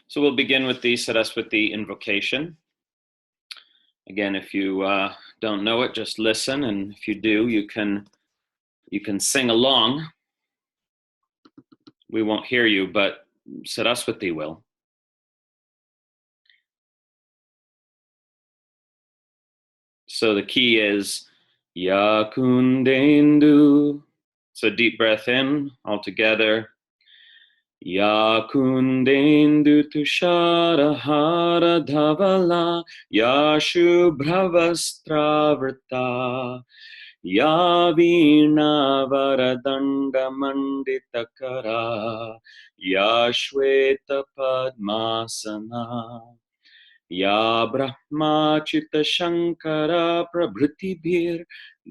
So we'll begin with the Saraswati invocation. Again, if you don't know it, just listen, and if you do, you can sing along. We won't hear you, but Saraswati will. So the key is Ya Kundendu. So deep breath in, all together. Ya Kundendu Tusharahara Dhavala Ya Shubhravastravrta Ya Veena Varadanda Manditakara Ya Shweta Padmasana Ya Brahma Chitta Shankara Prabhritibhir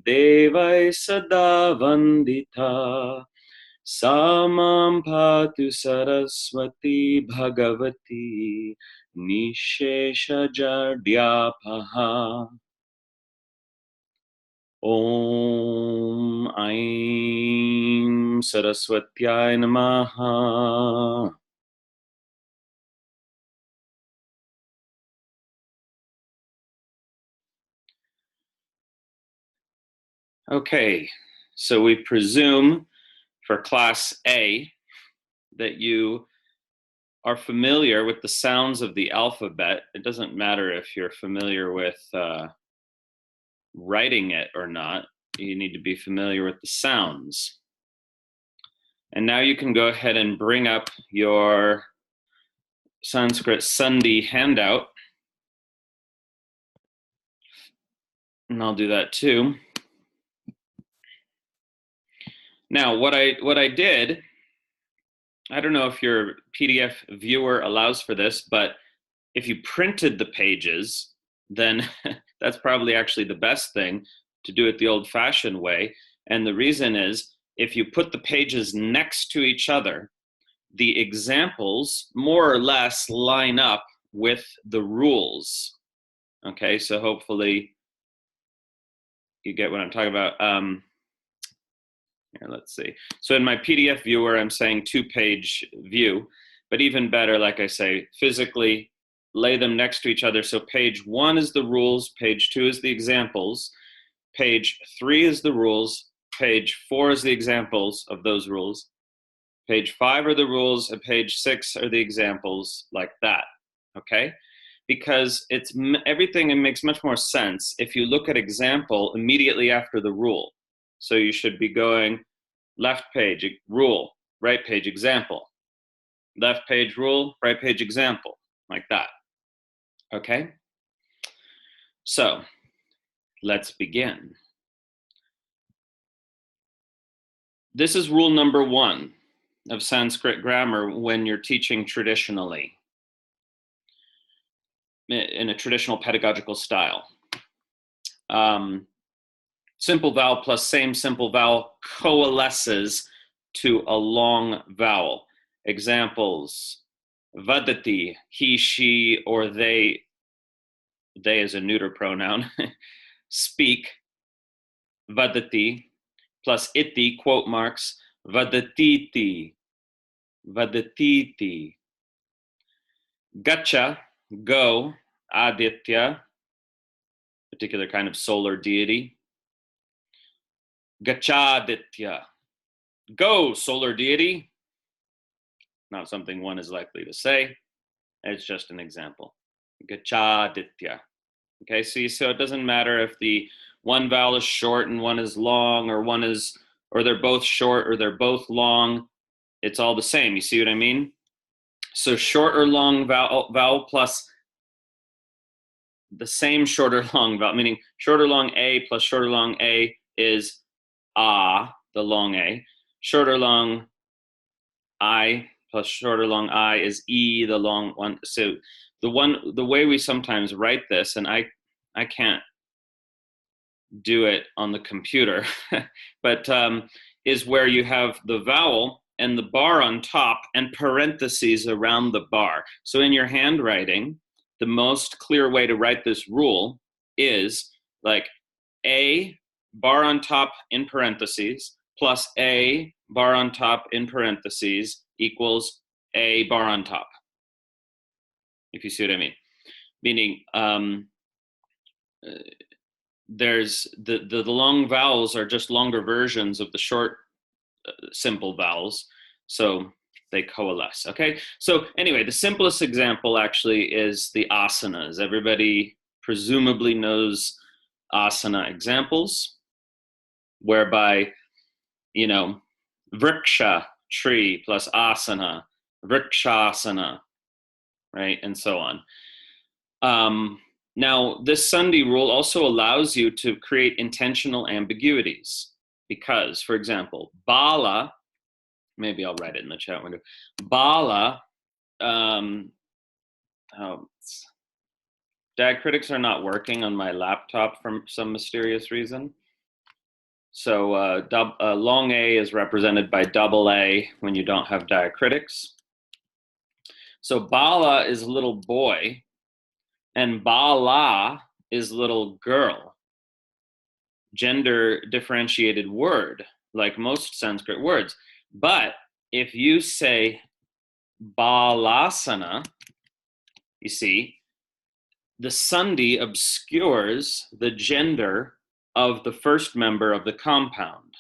Devai Sada Vandita Samam Patu Saraswati Bhagavati Nishesha Jadyapaha Om Aim Saraswatyai Namaha. Okay, so we presume for class A that you are familiar with the sounds of the alphabet. It doesn't matter if you're familiar with writing it or not. You need to be familiar with the sounds. And now you can go ahead and bring up your Sanskrit sandhi handout. And I'll do that too. Now, what I did, I don't know if your PDF viewer allows for this, but if you printed the pages, then that's probably actually the best thing to do it the old-fashioned way. And the reason is, if you put the pages next to each other, the examples more or less line up with the rules. Okay, so hopefully you get what I'm talking about. Here, let's see. So in my PDF viewer, I'm saying 2-page view, but even better, like I say, physically lay them next to each other. So page 1 is the rules, page 2 is the examples, page 3 is the rules, page 4 is the examples of those rules, page 5 are the rules, and page 6 are the examples, like that, okay? Because everything makes much more sense if you look at example immediately after the rule. So you should be going left page, rule, right page, example, left page, rule, right page, example, like that, okay? So let's begin. This is rule number 1 of Sanskrit grammar when you're teaching traditionally, in a traditional pedagogical style. Simple vowel plus same simple vowel coalesces to a long vowel. Examples, vadati, he, she, or they is a neuter pronoun, speak, vadati, plus iti, quote marks, vadatiti, vadatiti. Gacha, go, aditya, particular kind of solar deity. Gachaditya, go, solar deity. Not something one is likely to say. It's just an example. Gachaditya. Okay, see, so it doesn't matter if the one vowel is short and one is long, or they're both short or they're both long. It's all the same. You see what I mean? So short or long vowel plus the same short or long vowel, meaning short or long A plus short or long A is A, the long A. Short or long I plus short or long I is E, the long one. So the way we sometimes write this, and I can't do it on the computer, but is where you have the vowel and the bar on top and parentheses around the bar. So in your handwriting, the most clear way to write this rule is like A, bar on top in parentheses, plus A, bar on top in parentheses, equals A, bar on top. if you see what I mean. Meaning, there's the long vowels are just longer versions of the short simple vowels, so they coalesce. Okay, so anyway, the simplest example actually is the asanas. Everybody presumably knows asana examples, whereby, you know, vriksha, tree, plus asana, vrikshasana, right, and so on. Now, this sandhi rule also allows you to create intentional ambiguities because, for example, bala, maybe I'll write it in the chat window, bala, diacritics are not working on my laptop for some mysterious reason. So long A is represented by double A when you don't have diacritics. So bala is little boy, and bala is little girl. Gender differentiated word, like most Sanskrit words. But if you say balasana, you see, the sandhi obscures the gender of the first member of the compound.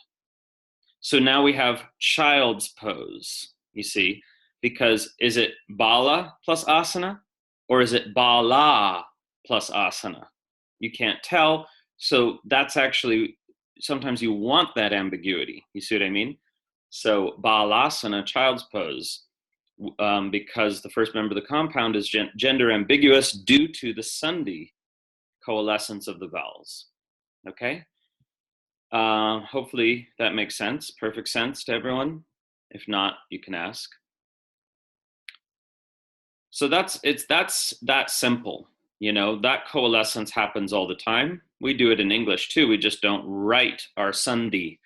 So now we have child's pose, you see, because is it bala plus asana, or is it bala plus asana? You can't tell. So that's actually, sometimes you want that ambiguity. You see what I mean? So balasana, child's pose, because the first member of the compound is gender ambiguous due to the sandhi coalescence of the vowels. Okay? Hopefully that makes sense, perfect sense to everyone. If not, you can ask. So that's that simple. You know, that coalescence happens all the time. We do it in English too. We just don't write our sandhi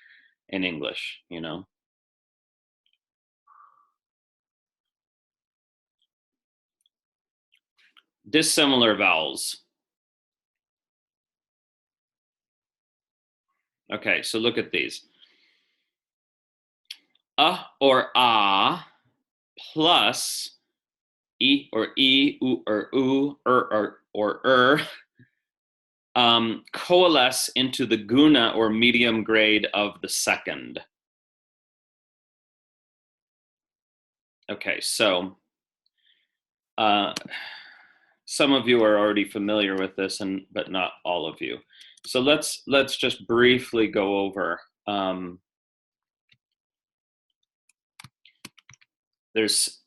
in English, you know. Dissimilar vowels. Okay, so look at these. Or a plus e or e, u or u, or coalesce into the Guna or medium grade of the second. Okay, so some of you are already familiar with this, but not all of you. So let's just briefly go over. There's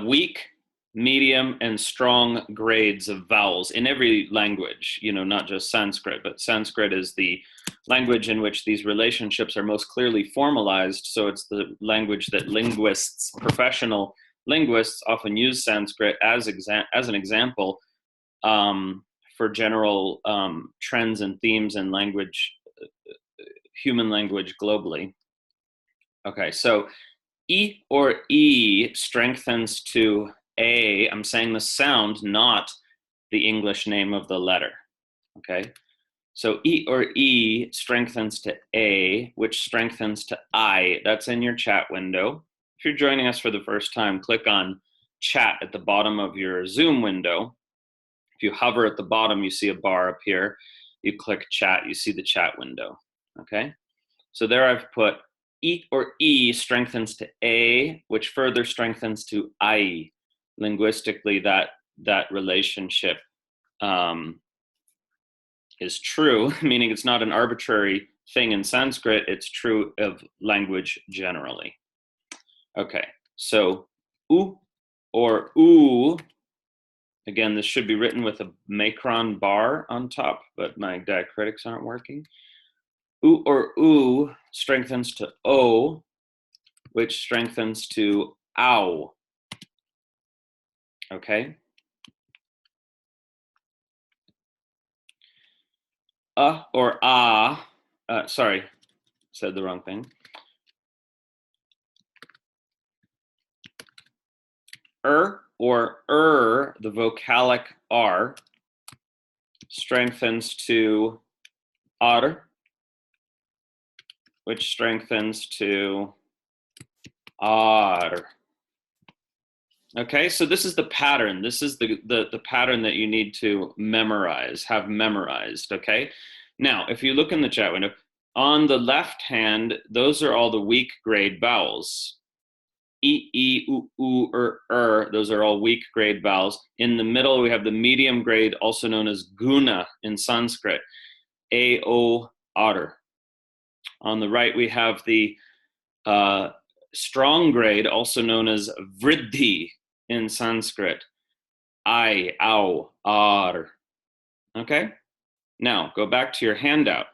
weak, medium, and strong grades of vowels in every language, you know, not just Sanskrit, but Sanskrit is the language in which these relationships are most clearly formalized. So it's the language that linguists, professional linguists, often use Sanskrit as an example for general trends and themes in language, human language globally. Okay, so E or E strengthens to A. I'm saying the sound, not the English name of the letter. Okay, so E or E strengthens to A, which strengthens to I. That's in your chat window. If you're joining us for the first time, click on chat at the bottom of your Zoom window. If you hover at the bottom, you see a bar up here. You click chat, you see the chat window. Okay, so there I've put E or E strengthens to A, which further strengthens to I. Linguistically, that relationship is true, meaning it's not an arbitrary thing in Sanskrit, it's true of language generally. Okay, so U or U, again, this should be written with a macron bar on top, but my diacritics aren't working. U or U strengthens to O, which strengthens to ow. Okay. Or sorry, said the wrong thing. Or the vocalic R strengthens to ar, which strengthens to ar. Okay, so this is the pattern. This is the pattern that you need to memorize, have memorized. Okay, now if you look in the chat window, on the left hand, those are all the weak grade vowels. E, u, those are all weak grade vowels. In the middle, we have the medium grade, also known as Guna in Sanskrit, A, O, R. On the right, we have the strong grade, also known as vriddhi in Sanskrit, I, ow, ar. Okay? Now, go back to your handout.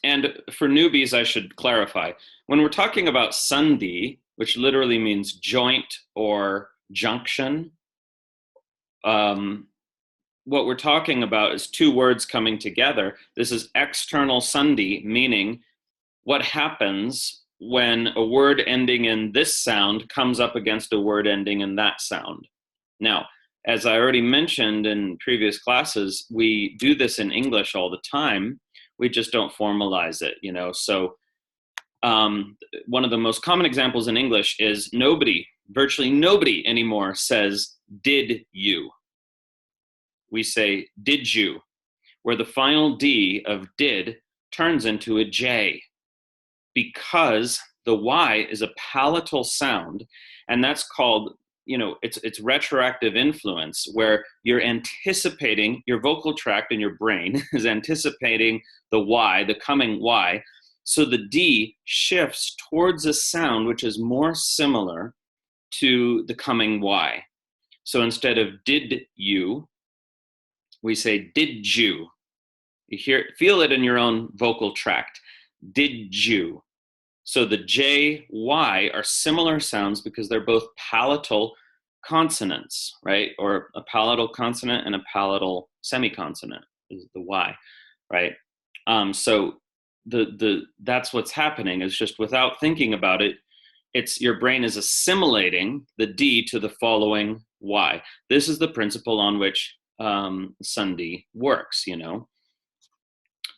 And for newbies, I should clarify. When we're talking about sandhi, which literally means joint or junction, what we're talking about is two words coming together. This is external sandhi, meaning what happens when a word ending in this sound comes up against a word ending in that sound. Now, as I already mentioned in previous classes, we do this in English all the time. We just don't formalize it, you know. So one of the most common examples in English is virtually nobody anymore says, did you? We say, did you? Where the final D of did turns into a J, because the Y is a palatal sound, and that's called, you know, it's retroactive influence, where you're anticipating, your vocal tract in your brain is anticipating the Y, the coming Y. So the D shifts towards a sound which is more similar to the coming Y. So instead of did you, we say did you. You feel it in your own vocal tract. Did you? So the J, Y are similar sounds because they're both palatal consonants, right? Or a palatal consonant and a palatal semiconsonant is the Y, right? So that's what's happening, is just without thinking about it, it's your brain is assimilating the D to the following Y. This is the principle on which sandhi works, you know.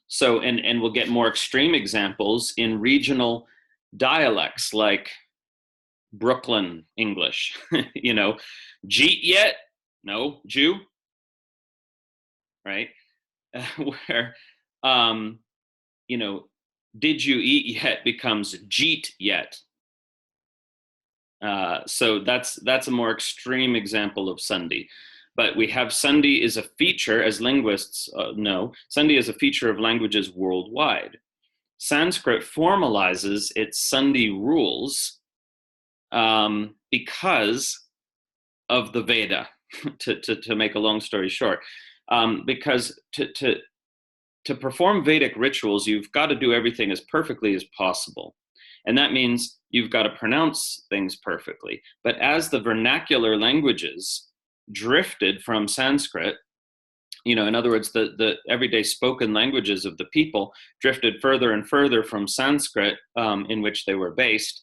So, and we'll get more extreme examples in regional dialects like Brooklyn English, you know, jeet yet? No, Jew, right? Where, you know, did you eat yet becomes jeet yet. So that's a more extreme example of sandhi. But we have sandhi is a feature, as linguists know, sandhi is a feature of languages worldwide. Sanskrit formalizes its sandhi rules because of the Veda, to make a long story short. Because to perform Vedic rituals, you've got to do everything as perfectly as possible. And that means you've got to pronounce things perfectly. But as the vernacular languages drifted from Sanskrit, you know, in other words, the everyday spoken languages of the people drifted further and further from Sanskrit, in which they were based.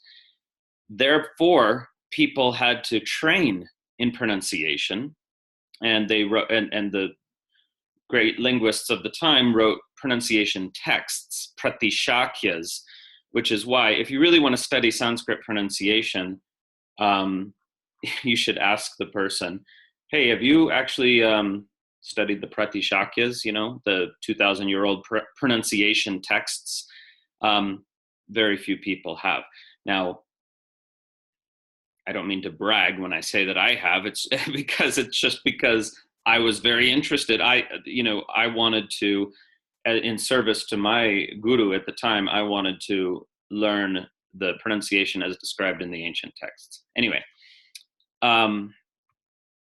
Therefore, people had to train in pronunciation, and they wrote, and the great linguists of the time wrote pronunciation texts, pratishakyas, which is why, if you really want to study Sanskrit pronunciation, you should ask the person, hey, have you actually studied the pratishakyas, you know, the 2,000-year-old pronunciation texts? Very few people have. Now, I don't mean to brag when I say that I have. It's because I was very interested. I wanted to, in service to my guru at the time, I wanted to learn the pronunciation as described in the ancient texts. Anyway,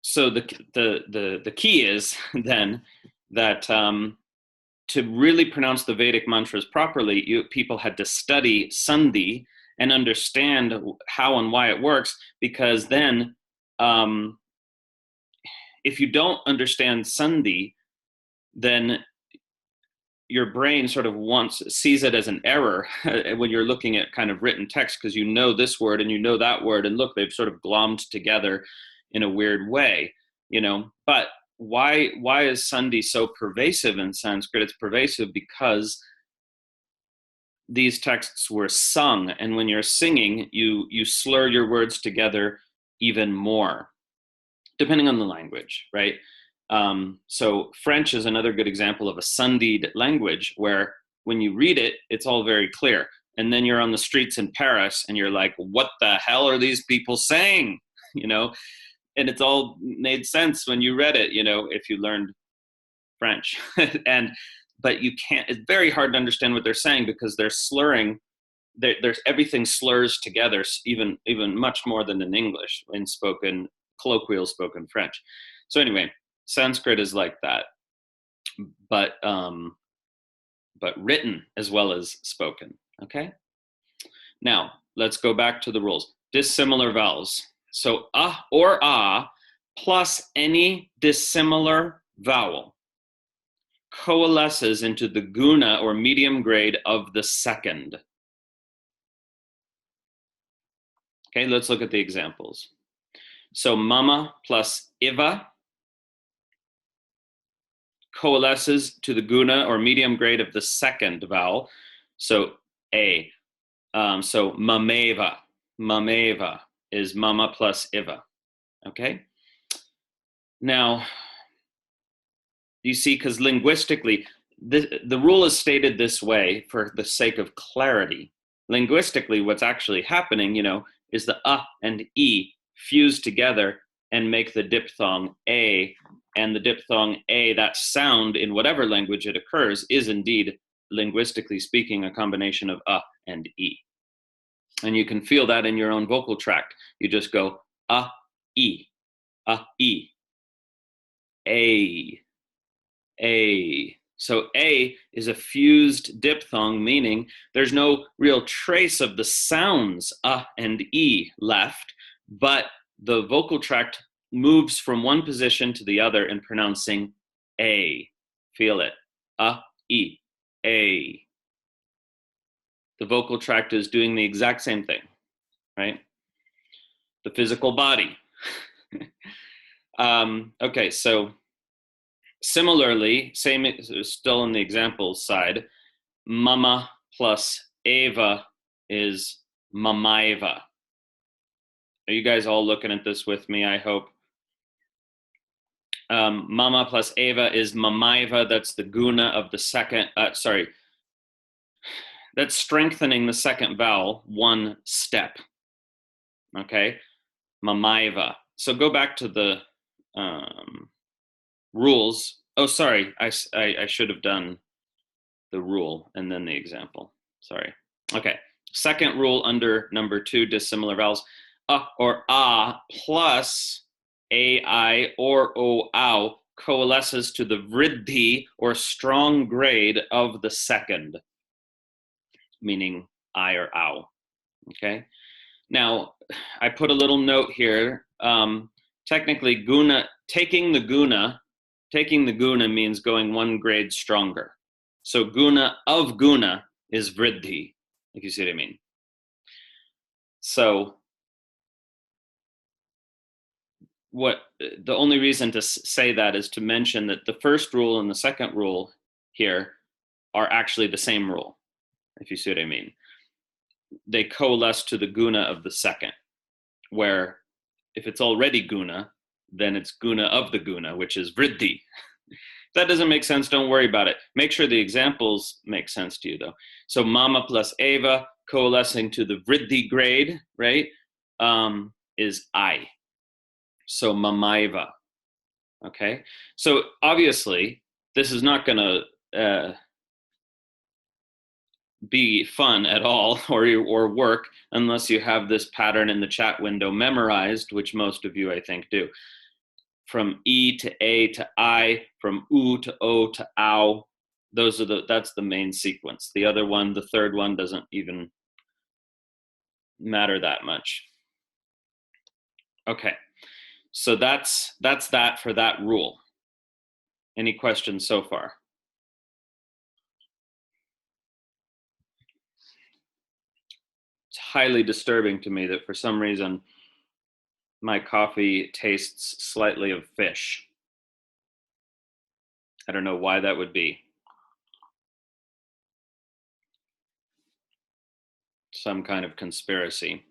so the key is then that to really pronounce the Vedic mantras properly, people had to study sandhi and understand how and why it works, because then if you don't understand sandhi, then your brain sort of sees it as an error when you're looking at kind of written text, because you know this word and you know that word, and look, they've sort of glommed together in a weird way, you know. But why is sandhi so pervasive in Sanskrit? It's pervasive because these texts were sung, and when you're singing, you slur your words together even more, depending on the language, right? So French is another good example of a sandhied language where when you read it, it's all very clear. And then you're on the streets in Paris and you're like, what the hell are these people saying? You know, and it's all made sense when you read it, you know, if you learned French. But you can't, it's very hard to understand what they're saying because they're slurring. There's everything slurs together, even much more than in English in colloquial spoken French. So anyway, Sanskrit is like that, but written as well as spoken. Okay. Now let's go back to the rules. Dissimilar vowels. So or plus any dissimilar vowel coalesces into the guna or medium grade of the second. Okay, let's look at the examples. So mama plus iva coalesces to the guna or medium grade of the second vowel. So a. So mameva is mama plus iva. Okay. Now, you see, because linguistically, the rule is stated this way for the sake of clarity. Linguistically, what's actually happening, you know, is the and e fuse together and make the diphthong a, and the diphthong a, that sound in whatever language it occurs, is indeed, linguistically speaking, a combination of and e. And you can feel that in your own vocal tract. You just go e, e, a. So a is a fused diphthong, meaning there's no real trace of the sounds and e left, but the vocal tract moves from one position to the other in pronouncing a. Feel it. E, a. The vocal tract is doing the exact same thing, right? The physical body. Okay, so similarly, same, still in the example side, mama plus eva is mamaiva. Are you guys all looking at this with me, I hope? Mama plus eva is mamaiva. That's the guna of the second, that's strengthening the second vowel one step. Okay, mamaiva. So go back to the rules. Oh, sorry, I should have done the rule and then the example. Sorry. Okay, second rule under number 2, dissimilar vowels. Or plus ai or ow coalesces to the vriddhi or strong grade of the second, meaning I or ow. Okay. Now, I put a little note here. Technically, guna, taking the guna means going one grade stronger. So guna of guna is vriddhi, if you see what I mean. So the only reason to say that is to mention that the first rule and the second rule here are actually the same rule, if you see what I mean. They coalesce to the guna of the second, where if it's already guna, then it's guna of the guna, which is vriddhi. If that doesn't make sense, don't worry about it. Make sure the examples make sense to you, though. So mama plus eva coalescing to the vriddhi grade, right, is I. So mamaiva. Okay? So obviously, this is not going to be fun at all or work unless you have this pattern in the chat window memorized, which most of you, I think, do. From E to A to I, from U to O to ow. That's the main sequence. The other one, the third one, doesn't even matter that much. Okay, so that's that for that rule. Any questions so far? It's highly disturbing to me that for some reason my coffee tastes slightly of fish. I don't know why that would be. some kind of conspiracy.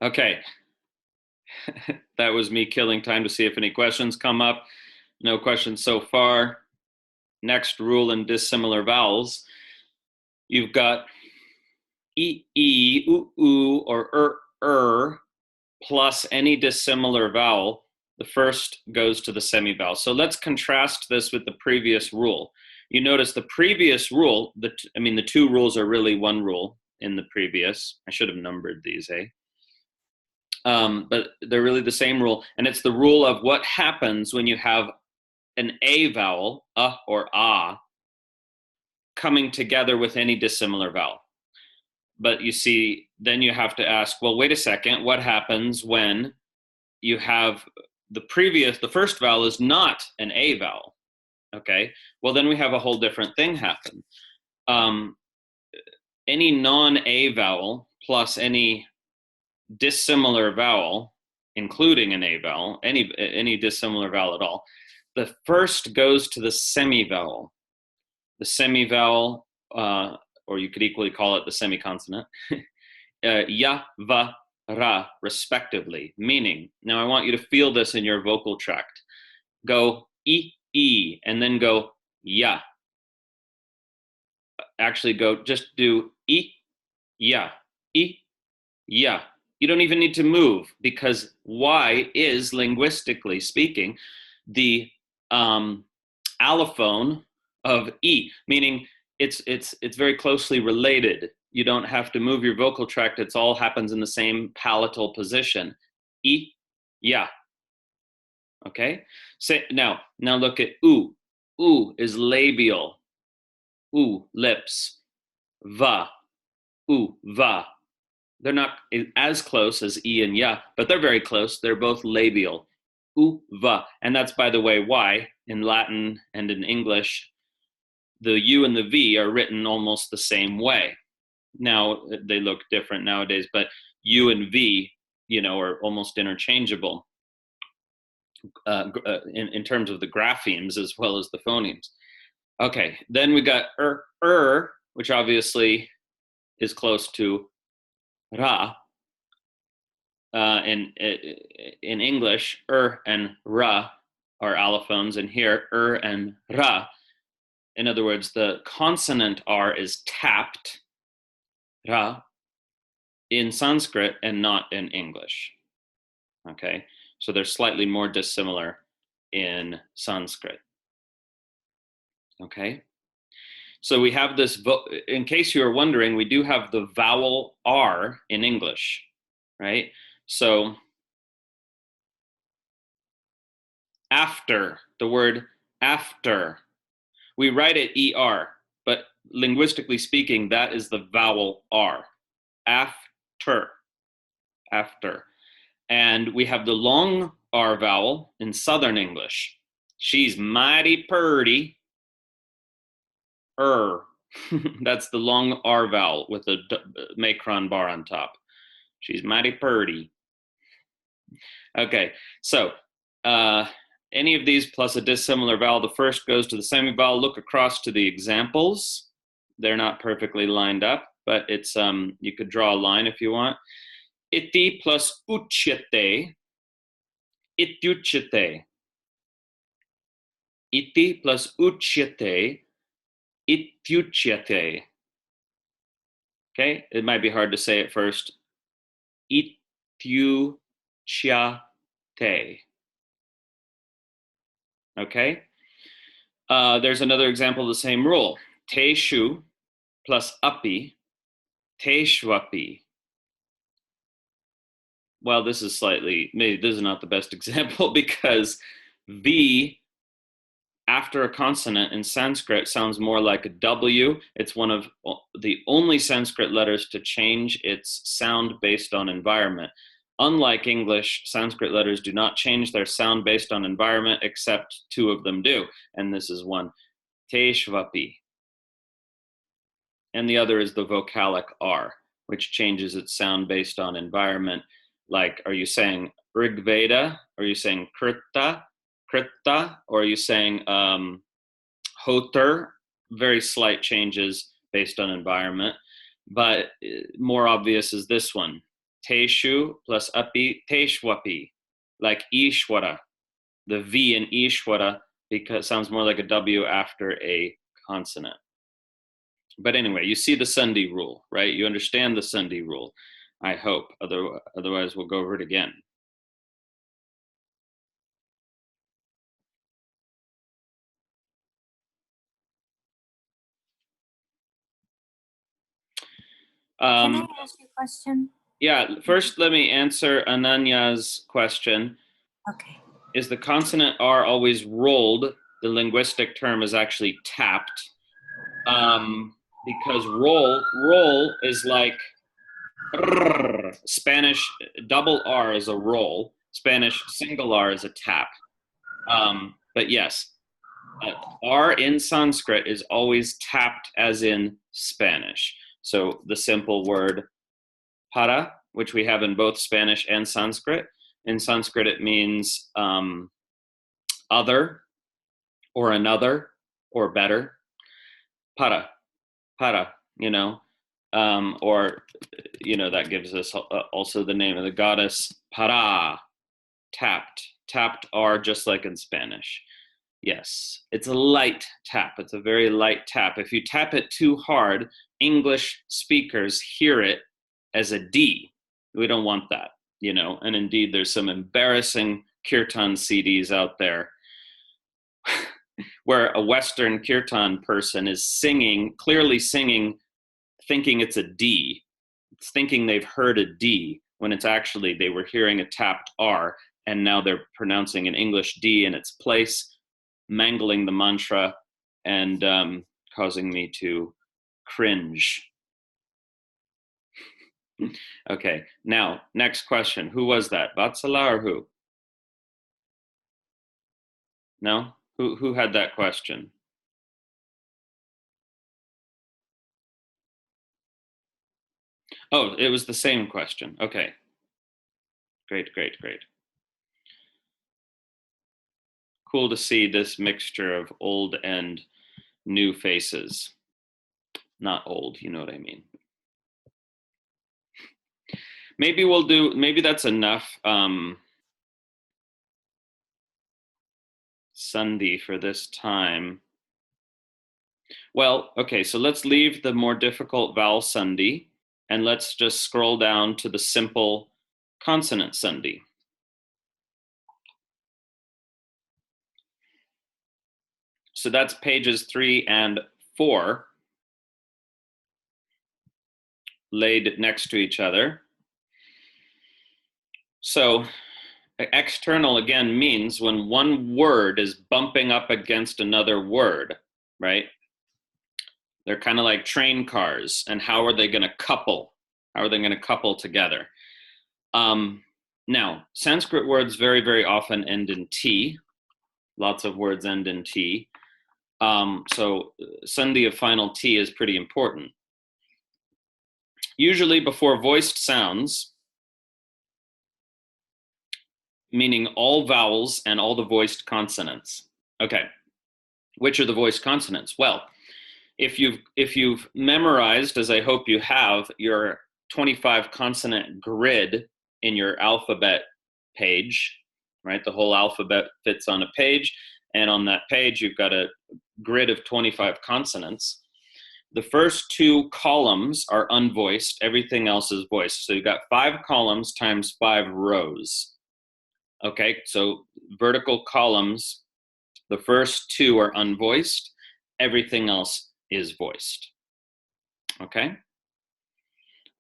Okay. That was me killing time to see if any questions come up. No questions so far. Next rule in dissimilar vowels. You've got oo, or plus any dissimilar vowel. The first goes to the semi-vowel. So let's contrast this with the previous rule. You notice the previous rule, the two rules are really one rule in the previous. I should have numbered these, but they're really the same rule. And it's the rule of what happens when you have an A vowel, or ah, coming together with any dissimilar vowel. But you see, then you have to ask, well, wait a second, what happens when you have the first vowel is not an A vowel? Okay, well, then we have a whole different thing happen. Any non-A vowel plus any dissimilar vowel, including an A vowel, any dissimilar vowel at all, the first goes to the semi-vowel. The semi-vowel, or you could equally call it the semi-consonant, ya, va, ra, respectively. Meaning, now I want you to feel this in your vocal tract. Go e, and then go ya. Actually, just do e, ya, e, ya. You don't even need to move, because Y is, linguistically speaking, the allophone of E, meaning it's very closely related. You don't have to move your vocal tract. It all happens in the same palatal position. E, ya. Okay? Now look at oo. Oo is labial. Oo, lips. Va. Oo, va. They're not as close as E and ya, but they're very close. They're both labial. U, va. And that's, by the way, why in Latin and in English, the U and the V are written almost the same way. Now, they look different nowadays, but U and V, are almost interchangeable in terms of the graphemes as well as the phonemes. Okay, then we got which obviously is close to ra. In English, and ra are allophones, and here, and ra. In other words, the consonant R is tapped, ra, in Sanskrit and not in English. Okay, so they're slightly more dissimilar in Sanskrit. Okay, so we have this, in case you are wondering, we do have the vowel R in English, right? So after, the word after, we write it ER, but linguistically speaking, that is the vowel R. After. And we have the long R vowel in Southern English. She's mighty purty. That's the long R vowel with a macron bar on top. She's mighty purty. Okay, so any of these plus a dissimilar vowel, the first goes to the semi-vowel. Look across to the examples. They're not perfectly lined up, but it's you could draw a line if you want. Iti plus uchyate, ityuchyate. Iti plus uchyate, ityuchyate. Okay, it might be hard to say at first. Ityuchyate. Okay, there's another example of the same rule. Teshu plus api, teshvapi. Well, this is maybe this is not the best example, because V after a consonant in Sanskrit sounds more like a W. It's one of the only Sanskrit letters to change its sound based on environment. Unlike English, Sanskrit letters do not change their sound based on environment, except two of them do, and this is one, teshvapi. And the other is the vocalic R, which changes its sound based on environment. Like, are you saying Rigveda? Are you saying Krita? Or are you saying Hoter? Very slight changes based on environment. But more obvious is this one. Teshu plus api, teshwapi, like Ishwara. The V in Ishwara because sounds more like a W after a consonant. But anyway, you see the sandhi rule, right? You understand the sandhi rule, I hope. Otherwise, we'll go over it again. Can I ask you a question? Yeah, first let me answer Ananya's question. Okay. Is the consonant R always rolled? The linguistic term is actually tapped. Because roll is like Spanish double R is a roll. Spanish single R is a tap. But yes, R in Sanskrit is always tapped as in Spanish. So the simple word para, which we have in both Spanish and Sanskrit. In Sanskrit, it means other or another or better. Para, you know, or, you know, that gives us also the name of the goddess, para, tapped R, just like in Spanish. Yes, it's a light tap. It's a very light tap. If you tap it too hard, English speakers hear it as a D. We don't want that, you know, and indeed there's some embarrassing kirtan CDs out there where a Western kirtan person is singing, clearly singing, thinking it's a D. It's thinking they've heard a D when it's actually they were hearing a tapped R, and now they're pronouncing an English D in its place, mangling the mantra and causing me to cringe. Okay, now, next question. Who was that? Vatsala or who? No? Who had that question? Oh, it was the same question. Okay. Great. Cool to see this mixture of old and new faces. Not old, you know what I mean. Maybe that's enough sandhi for this time. Well, okay, so let's leave the more difficult vowel sandhi and let's just scroll down to the simple consonant sandhi. So that's pages 3 and 4 laid next to each other. So external again means when one word is bumping up against another word, right? They're kind of like train cars, and how are they going to couple? How are they going to couple together? Now, Sanskrit words very, very often end in T. Lots of words end in T. So sandhi of final T is pretty important. Usually before voiced sounds, meaning all vowels and all the voiced consonants. Okay, which are the voiced consonants? Well, if you've memorized, as I hope you have, your 25 consonant grid in your alphabet page, right? The whole alphabet fits on a page, and on that page you've got a grid of 25 consonants. The first 2 columns are unvoiced, everything else is voiced. So you've got 5 columns times 5 rows. Okay, so vertical columns, the first 2 are unvoiced, everything else is voiced. Okay,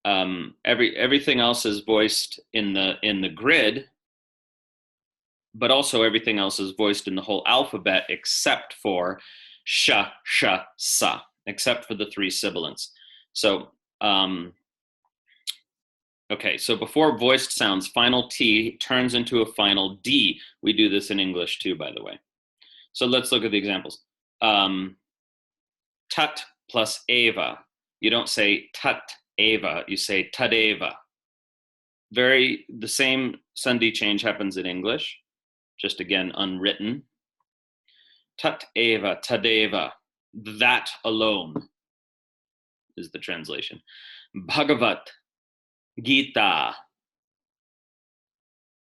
everything else is voiced in the grid, but also everything else is voiced in the whole alphabet except for sh, sa, except for the 3 sibilants. So okay, so before voiced sounds, final T turns into a final D. We do this in English too, by the way. So let's look at the examples. Tat plus eva. You don't say tat eva, you say tadeva. The same sandhi change happens in English, just again unwritten. Tat eva, tadeva, that alone. is the translation. Bhagavat Gita,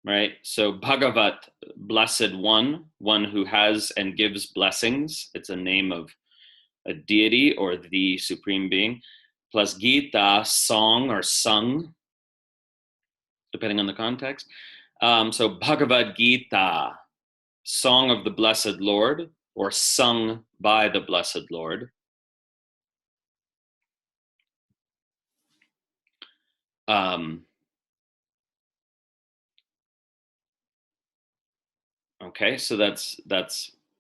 right? So Bhagavat, blessed one who has and gives blessings. It's a name of a deity or the supreme being, plus Gita, song or sung, depending on the context. So Bhagavad Gita, song of the blessed Lord, or sung by the blessed Lord. Okay, so that's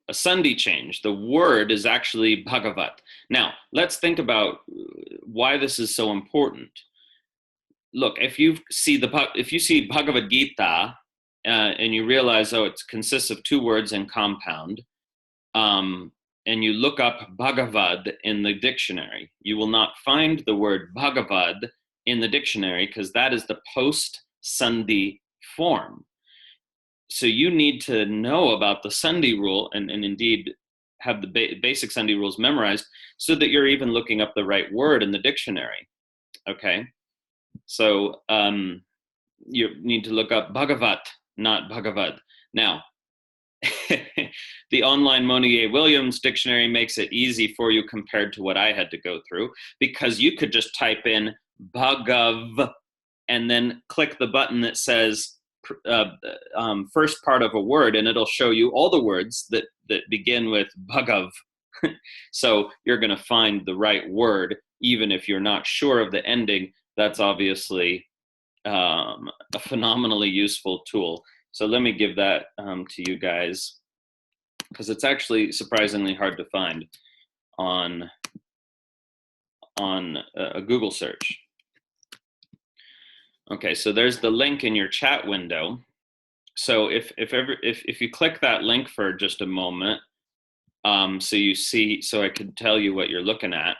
a sandhi change. The word is actually Bhagavat. Now, let's think about why this is so important. Look, if you see Bhagavad Gita and you realize, oh, it consists of two words in compound, and you look up Bhagavad in the dictionary, you will not find the word Bhagavad in the dictionary because that is the post-sandhi form. So you need to know about the sandhi rule and indeed have the basic sandhi rules memorized so that you're even looking up the right word in the dictionary. Okay, so you need to look up Bhagavat, not Bhagavad. Now, the online Monier-Williams dictionary makes it easy for you compared to what I had to go through, because you could just type in Bhagav and then click the button that says first part of a word, and it'll show you all the words that begin with Bhagav. So you're going to find the right word, even if you're not sure of the ending. That's obviously a phenomenally useful tool. So let me give that to you guys, because it's actually surprisingly hard to find on a Google search. Okay, so there's the link in your chat window. So if you click that link for just a moment, so you see, so I can tell you what you're looking at,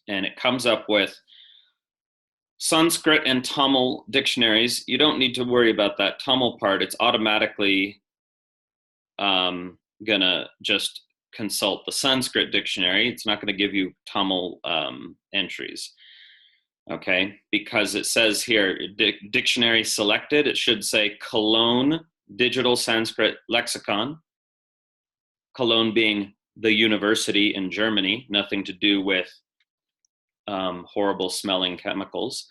and it comes up with Sanskrit and Tamil dictionaries. You don't need to worry about that Tamil part. It's automatically gonna just consult the Sanskrit dictionary. It's not gonna give you Tamil entries. Okay, because it says here, dictionary selected, it should say Cologne Digital Sanskrit Lexicon. Cologne being the university in Germany, nothing to do with horrible smelling chemicals.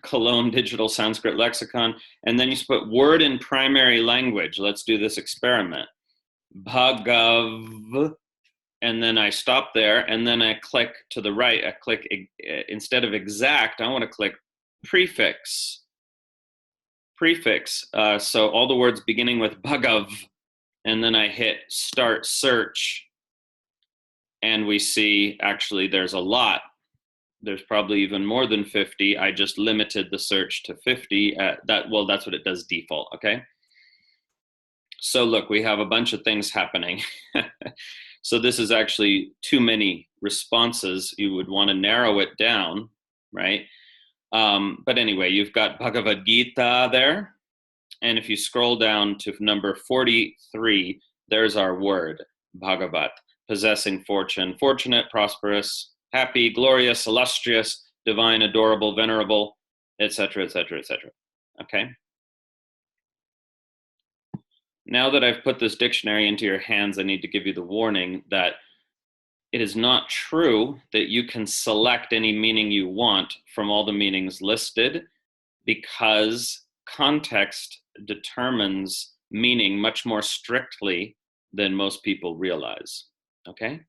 Cologne Digital Sanskrit Lexicon, and then you put word in primary language. Let's do this experiment. Bhagav, and then I stop there, and then I click to the right. I click, instead of exact, I want to click prefix. So all the words beginning with Bhagav, and then I hit start search, and we see actually there's a lot. There's probably even more than 50. I just limited the search to 50. Well, that's what it does default, okay? So look, we have a bunch of things happening. So this is actually too many responses. You would want to narrow it down, right? But anyway, you've got Bhagavad Gita there. And if you scroll down to number 43, there's our word, Bhagavat, possessing fortune, fortunate, prosperous, happy, glorious, illustrious, divine, adorable, venerable, etc., etc., etc. Okay? Now that I've put this dictionary into your hands, I need to give you the warning that it is not true that you can select any meaning you want from all the meanings listed, because context determines meaning much more strictly than most people realize, okay?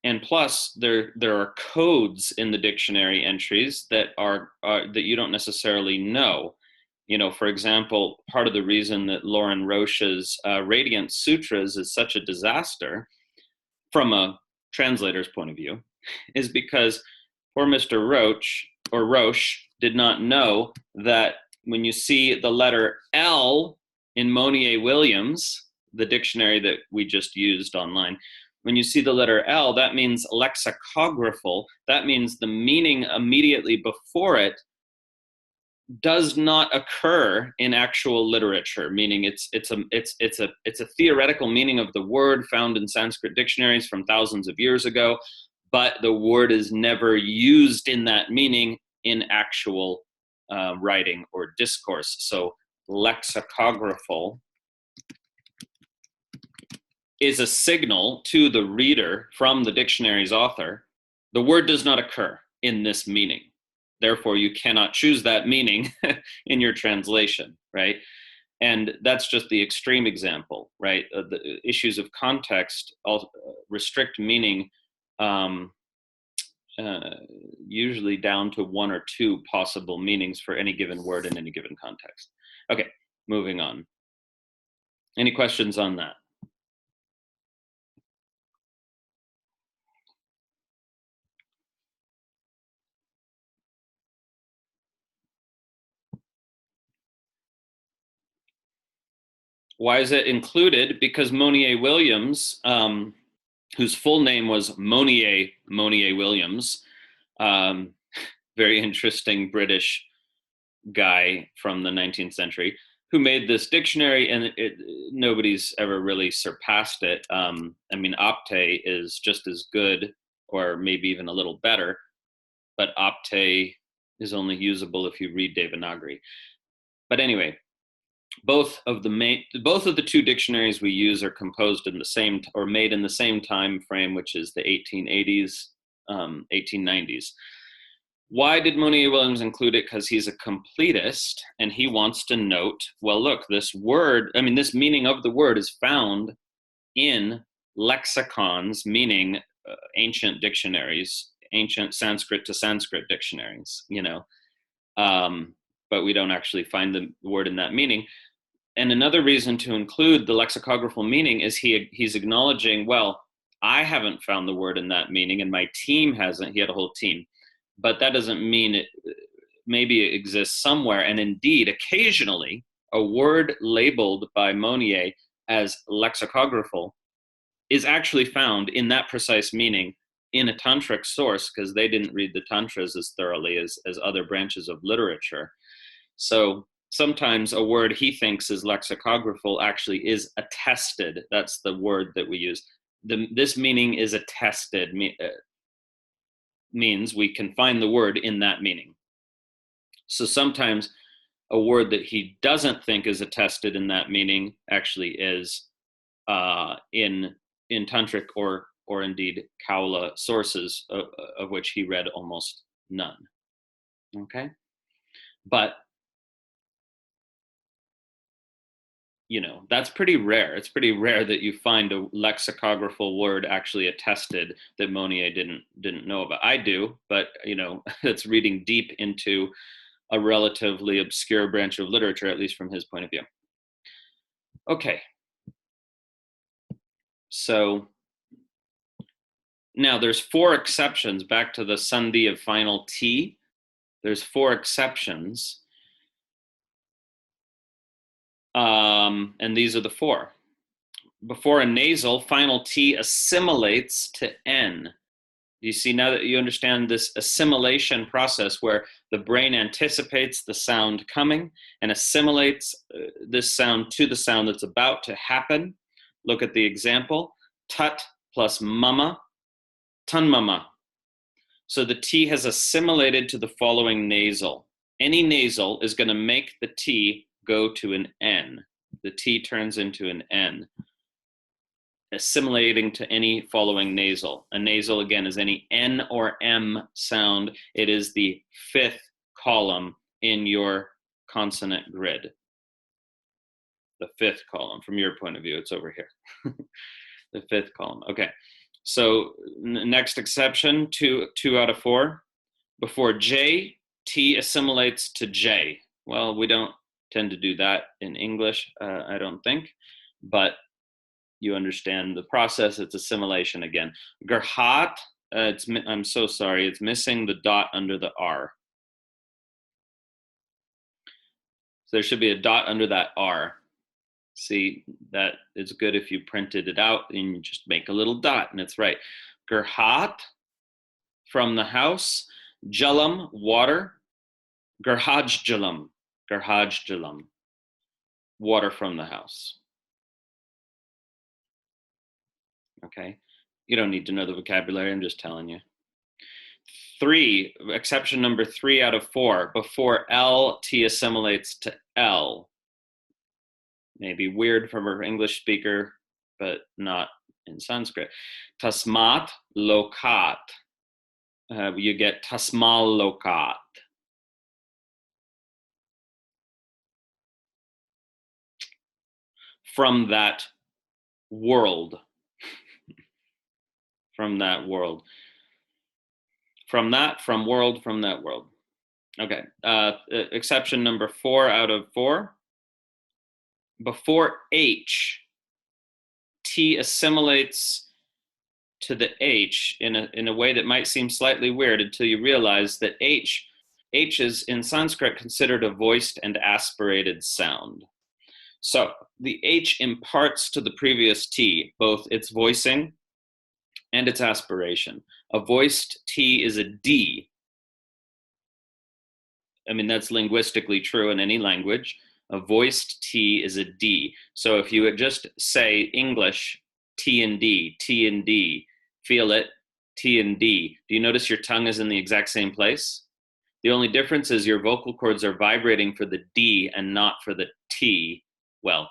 And plus, there are codes in the dictionary entries that that you don't necessarily know. You know, for example, part of the reason that Lauren Roche's Radiant Sutras is such a disaster from a translator's point of view is because poor Mr. Roche did not know that when you see the letter L in Monier-Williams, the dictionary that we just used online, when you see the letter L, that means lexicographical. That means the meaning immediately before it does not occur in actual literature, meaning it's a theoretical meaning of the word found in Sanskrit dictionaries from thousands of years ago, but the word is never used in that meaning in actual writing or discourse. So lexicographical is a signal to the reader from the dictionary's author. The word does not occur in this meaning. Therefore, you cannot choose that meaning in your translation, right? And that's just the extreme example, right? The issues of context restrict meaning usually down to one or two possible meanings for any given word in any given context. Okay, moving on. Any questions on that? Why is it included? Because Monier Williams, whose full name was Monier Williams, very interesting British guy from the 19th century, who made this dictionary, and nobody's ever really surpassed it. I mean, Opte is just as good, or maybe even a little better, but Opte is only usable if you read Devanagari. But anyway, both of the two dictionaries we use are composed in the same, or made in the same time frame, which is the 1880s, 1890s. Why did Monier Williams include it? Because he's a completist and he wants to note, well, look, this word, I mean, this meaning of the word is found in lexicons, meaning ancient dictionaries, ancient Sanskrit to Sanskrit dictionaries, you know, but we don't actually find the word in that meaning. And another reason to include the lexicographical meaning is he's acknowledging, well, I haven't found the word in that meaning and my team hasn't. He had a whole team. But that doesn't mean maybe it exists somewhere. And indeed, occasionally, a word labeled by Monier as lexicographical is actually found in that precise meaning in a tantric source, because they didn't read the tantras as thoroughly as other branches of literature. So sometimes a word he thinks is lexicographical actually is attested. That's the word that we use. This meaning is attested, means we can find the word in that meaning. So sometimes a word that he doesn't think is attested in that meaning actually is in tantric or indeed Kaula sources, of which he read almost none. Okay, but you know, that's pretty rare. It's pretty rare that you find a lexicographical word actually attested that Monier didn't know about. I do, but you know, it's reading deep into a relatively obscure branch of literature, at least from his point of view. Okay. So now there's 4 exceptions, back to the sandhi of final T. There's 4 exceptions. And these are the 4. Before a nasal, final T assimilates to N. You see, now that you understand this assimilation process where the brain anticipates the sound coming and assimilates this sound to the sound that's about to happen. Look at the example. Tut plus mama, tun mama. So the T has assimilated to the following nasal. Any nasal is going to make the T go to an N. The T turns into an N, assimilating to any following nasal. A nasal, again, is any N or M sound. It is the 5th column in your consonant grid. The 5th column, from your point of view, it's over here. The 5th column. Okay, so next exception, 2 out of 4. Before J, T assimilates to J. Well, we don't tend to do that in English, I don't think, but you understand the process. It's assimilation again. Gerhat, I'm so sorry, it's missing the dot under the R. So there should be a dot under that R. See, that is good if you printed it out and you just make a little dot and it's right. Gerhat, from the house. Jalam, water. Garhajjalam, water from the house. Okay, you don't need to know the vocabulary, I'm just telling you. 3, exception number 3 out of 4, before L, T assimilates to L. Maybe weird from an English speaker, but not in Sanskrit. Tasmat lokat. You get tasmal lokat. From that world. From that world. From world, from that world. Okay, exception number 4 out of 4. Before H, T assimilates to the H in a way that might seem slightly weird until you realize that H is in Sanskrit considered a voiced and aspirated sound. So the H imparts to the previous T both its voicing and its aspiration. A voiced T is a D. I mean, that's linguistically true in any language. A voiced T is a D. So if you would just say English, T and D, T and D, feel it, T and D, do you notice your tongue is in the exact same place? The only difference is your vocal cords are vibrating for the D and not for the T. Well,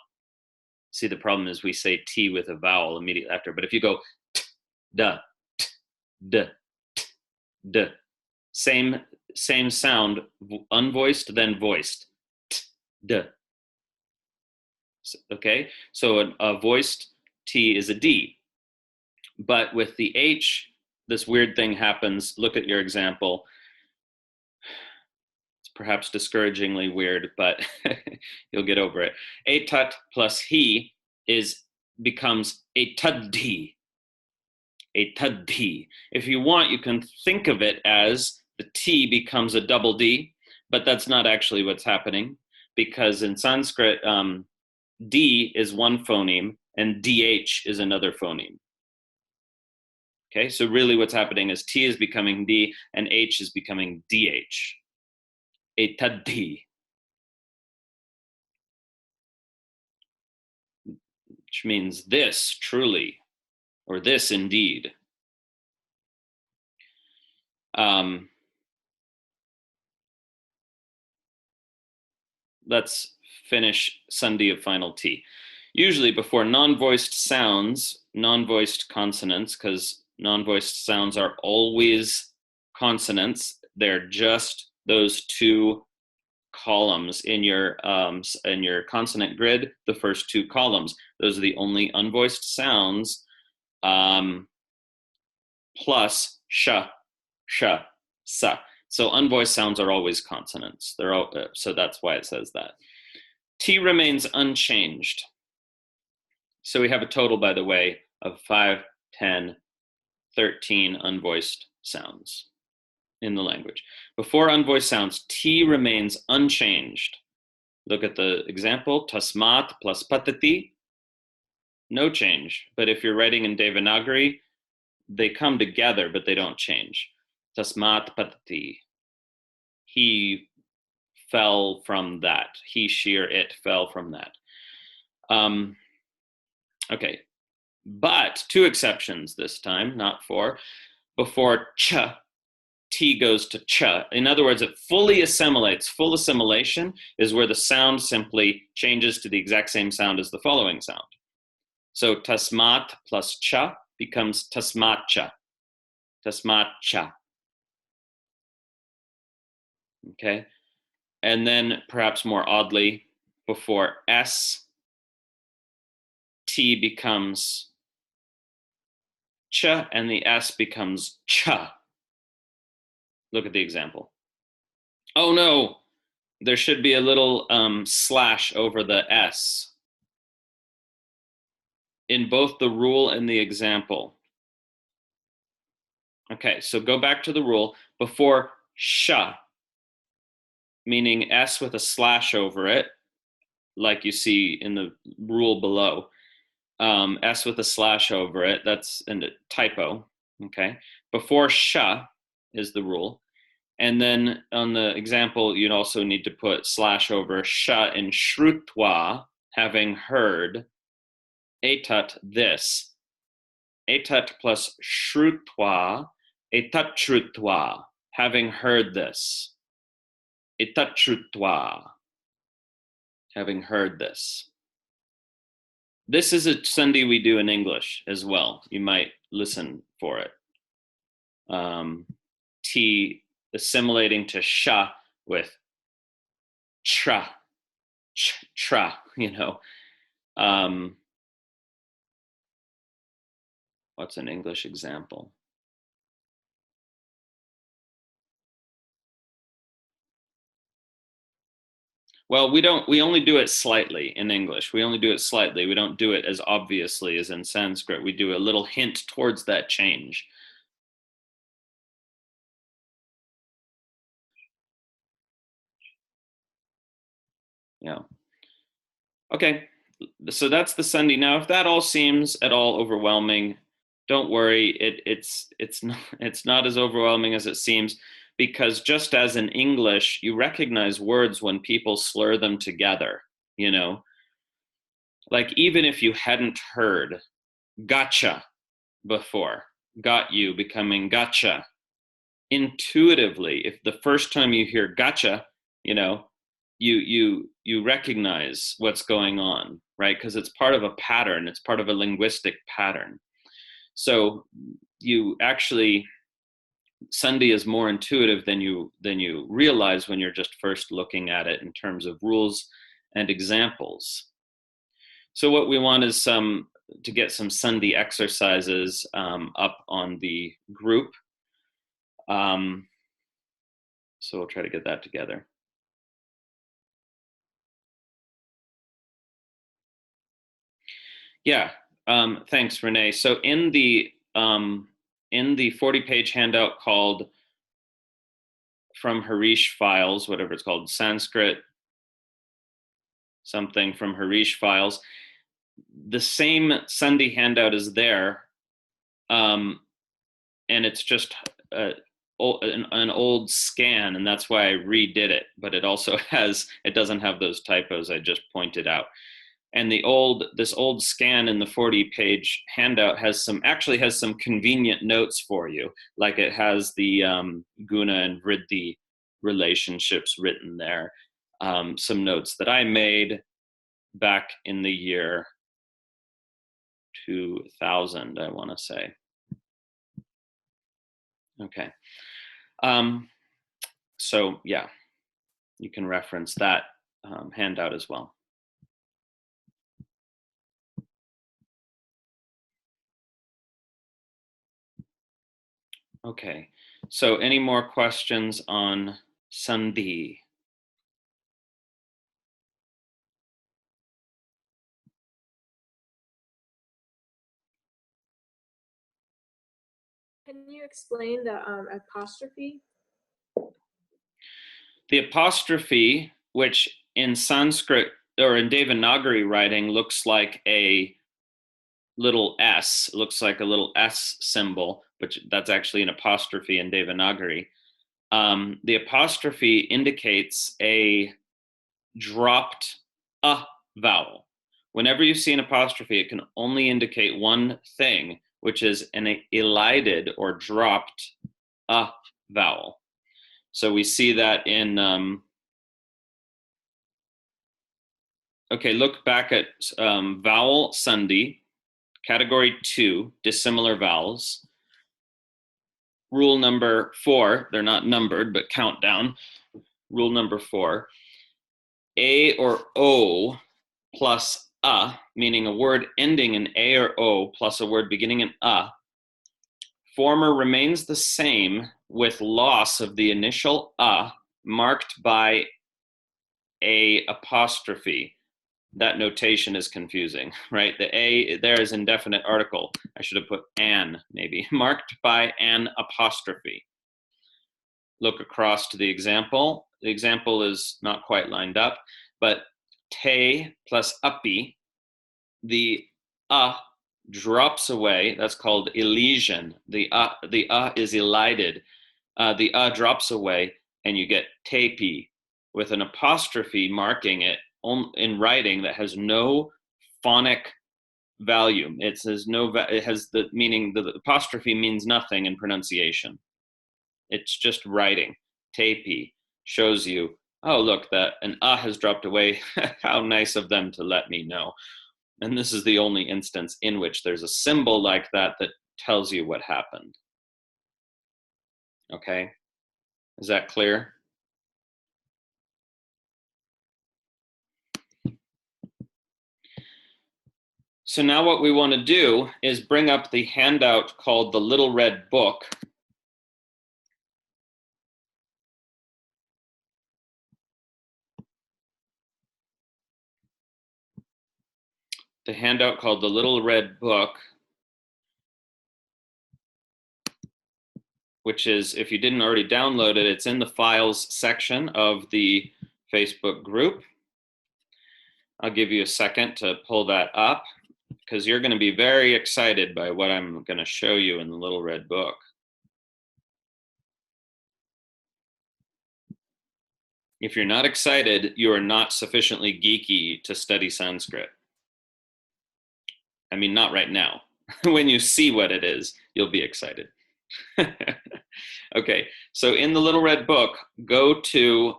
see, the problem is we say T with a vowel immediately after. But if you go t, da, t, d, t, d, same sound, unvoiced, then voiced. T, d. Okay, so a voiced T is a D. But with the H, this weird thing happens. Look at your example. It's perhaps discouragingly weird, but you'll get over it. A tut plus he becomes a tadhi. A tadhi. If you want, you can think of it as the T becomes a double D, but that's not actually what's happening, because in Sanskrit, D is one phoneme and DH is another phoneme. Okay, so really what's happening is T is becoming D and H is becoming DH. Etadhi. Which means this truly, or this indeed. Let's finish sandhi of final T. Usually before non-voiced sounds, non-voiced consonants, because non-voiced sounds are always consonants, they're just those 2 columns in your consonant grid, the first 2 columns. Those are the only unvoiced sounds, plus sh, sa. So unvoiced sounds are always consonants. They're all, so that's why it says that. T remains unchanged. So we have a total, by the way, of 5, 10, 13 unvoiced sounds in the language. Before unvoiced sounds, T remains unchanged. Look at the example, tasmat plus patati, no change. But if you're writing in Devanagari, they come together, but they don't change. Tasmat patati. He fell from that. He, she, or it fell from that. Okay, but 2 exceptions this time, not 4. Before ch, T goes to ch. In other words, it fully assimilates. Full assimilation is where the sound simply changes to the exact same sound as the following sound. So tasmat plus cha becomes tasmatcha. Tasmatcha. Okay. And then perhaps more oddly, before S, T becomes ch and the S becomes cha. Look at the example. Oh no, there should be a little slash over the S in both the rule and the example. Okay, so go back to the rule. Before sh, meaning S with a slash over it, like you see in the rule below, S with a slash over it, that's a typo, okay? Before sh is the rule. And then on the example, you'd also need to put slash over sha in shrutva, having heard, etat, this. Etat plus shrutva, etat shrutva, having heard this. Etat shrutva, having heard this. This is a sandhi we do in English as well. You might listen for it. T assimilating to sha with tra, tra, you know. What's an English example? Well, we only do it slightly in English. We only do it slightly. We don't do it as obviously as in Sanskrit. We do a little hint towards that change. Yeah. Okay, so that's the sandhi. Now, if that all seems at all overwhelming, don't worry. It's not as overwhelming as it seems, because just as in English, you recognize words when people slur them together. You know, like even if you hadn't heard gotcha before, got you becoming gotcha, intuitively, if the first time you hear gotcha, you know, you recognize what's going on, right? Because it's part of a pattern, it's part of a linguistic pattern. So you actually, sandhi is more intuitive than you realize when you're just first looking at it in terms of rules and examples. So what we want is to get some sandhi exercises up on the group. So we'll try to get that together. Yeah, thanks, Renee. So in the 40-page handout called From Harish Files, whatever it's called, Sanskrit something from Harish Files, the same sandhi handout is there, and it's just an old scan, and that's why I redid it. But it also it doesn't have those typos I just pointed out. And this old scan in the 40-page handout has some convenient notes for you. Like it has the Guna and vriddhi relationships written there. Some notes that I made back in the year 2000, I want to say. Okay. So yeah, you can reference that handout as well. Okay, so any more questions on sandhi? Can you explain the apostrophe? The apostrophe, which in Sanskrit or in Devanagari writing looks like a little S, looks like a little S symbol, but that's actually an apostrophe in Devanagari. The apostrophe indicates a dropped a vowel. Whenever you see an apostrophe, it can only indicate one thing, which is an elided or dropped a vowel. So we see that in, okay, look back at vowel sandhi, category 2, dissimilar vowels. Rule number 4, they're not numbered, but countdown. Rule number 4, A or O plus a, meaning a word ending in A or O plus a word beginning in a, former remains the same with loss of the initial a marked by a apostrophe. That notation is confusing, right? The A there is indefinite article. I should have put an, maybe, marked by an apostrophe. Look across to the example. The example is not quite lined up, but te plus upi, the drops away. That's called elision. The is elided. the drops away, and you get tepi with an apostrophe marking it in writing that has no phonic value. It has the meaning, the apostrophe means nothing in pronunciation. It's just writing. Tepi shows you, oh, look, that an has dropped away. How nice of them to let me know. And this is the only instance in which there's a symbol like that that tells you what happened. Okay, is that clear? So now what we want to do is bring up the handout called the Little Red Book. The handout called the Little Red Book, which is, if you didn't already download it, it's in the files section of the Facebook group. I'll give you a second to pull that up, because you're going to be very excited by what I'm going to show you in the Little Red Book. If you're not excited, you are not sufficiently geeky to study Sanskrit. I mean, not right now. When you see what it is, you'll be excited. Okay, so in the Little Red Book, go to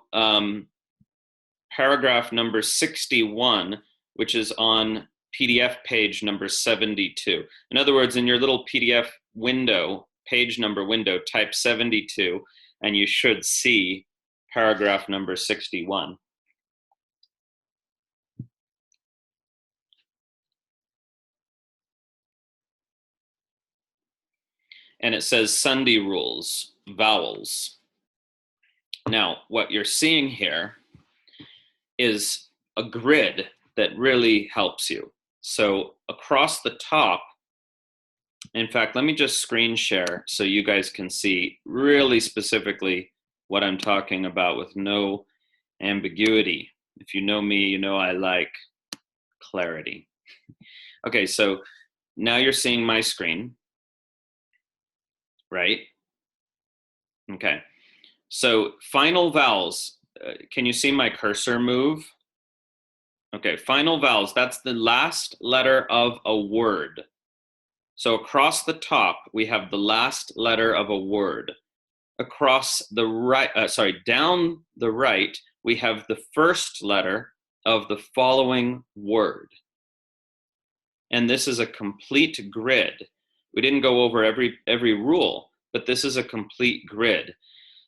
paragraph number 61, which is on PDF page number 72. In other words, in your little PDF window, page number window, type 72, and you should see paragraph number 61. And it says sandhi rules, vowels. Now, what you're seeing here is a grid that really helps you. So across the top, in fact, let me just screen share so you guys can see really specifically what I'm talking about with no ambiguity. If you know me, you know I like clarity. Okay, so now you're seeing my screen, right? Okay, so final vowels. Can you see my cursor move? Okay, final vowels, that's the last letter of a word. So across the top, we have the last letter of a word. Across the right, down the right, we have the first letter of the following word. And this is a complete grid. We didn't go over every rule, but this is a complete grid.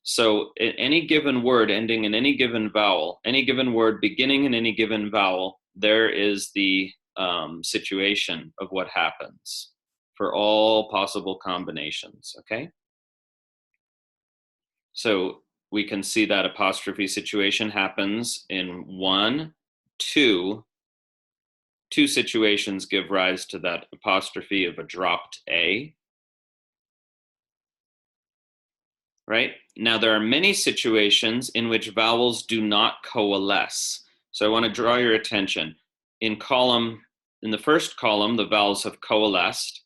So in any given word ending in any given vowel, any given word beginning in any given vowel, there is the situation of what happens for all possible combinations, okay? So we can see that apostrophe situation happens in 1, 2. Two situations give rise to that apostrophe of a dropped A. Right? Now, there are many situations in which vowels do not coalesce. So I want to draw your attention. In the first column, the vowels have coalesced.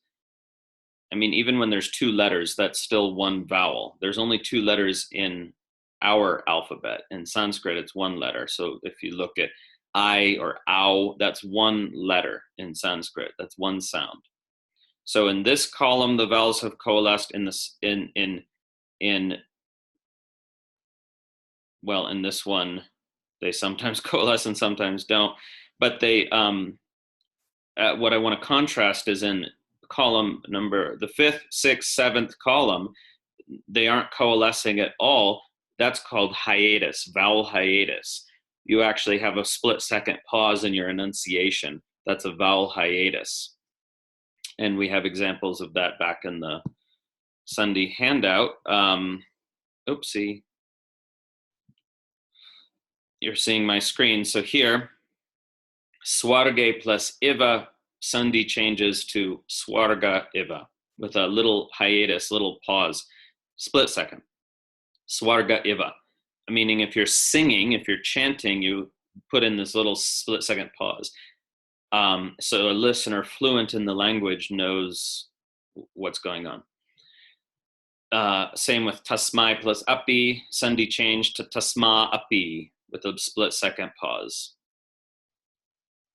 I mean, even when there's two letters, that's still one vowel. There's only two letters in our alphabet. In Sanskrit, it's one letter. So if you look at I or ow, that's one letter in Sanskrit. That's one sound. So in this column, the vowels have coalesced. In this one, they sometimes coalesce and sometimes don't. But they, what I want to contrast is in column number, the 5th, 6th, 7th column, they aren't coalescing at all. That's called hiatus, vowel hiatus. You actually have a split-second pause in your enunciation. That's a vowel hiatus. And we have examples of that back in the sandhi handout. Oopsie. You're seeing my screen. So here, swarge plus iva, sandhi changes to swarga iva with a little hiatus, little pause, split second. Swarga iva, meaning if you're singing, if you're chanting, you put in this little split second pause. So a listener fluent in the language knows what's going on. Same with tasmai plus api, sandhi change to tasma api with a split second pause.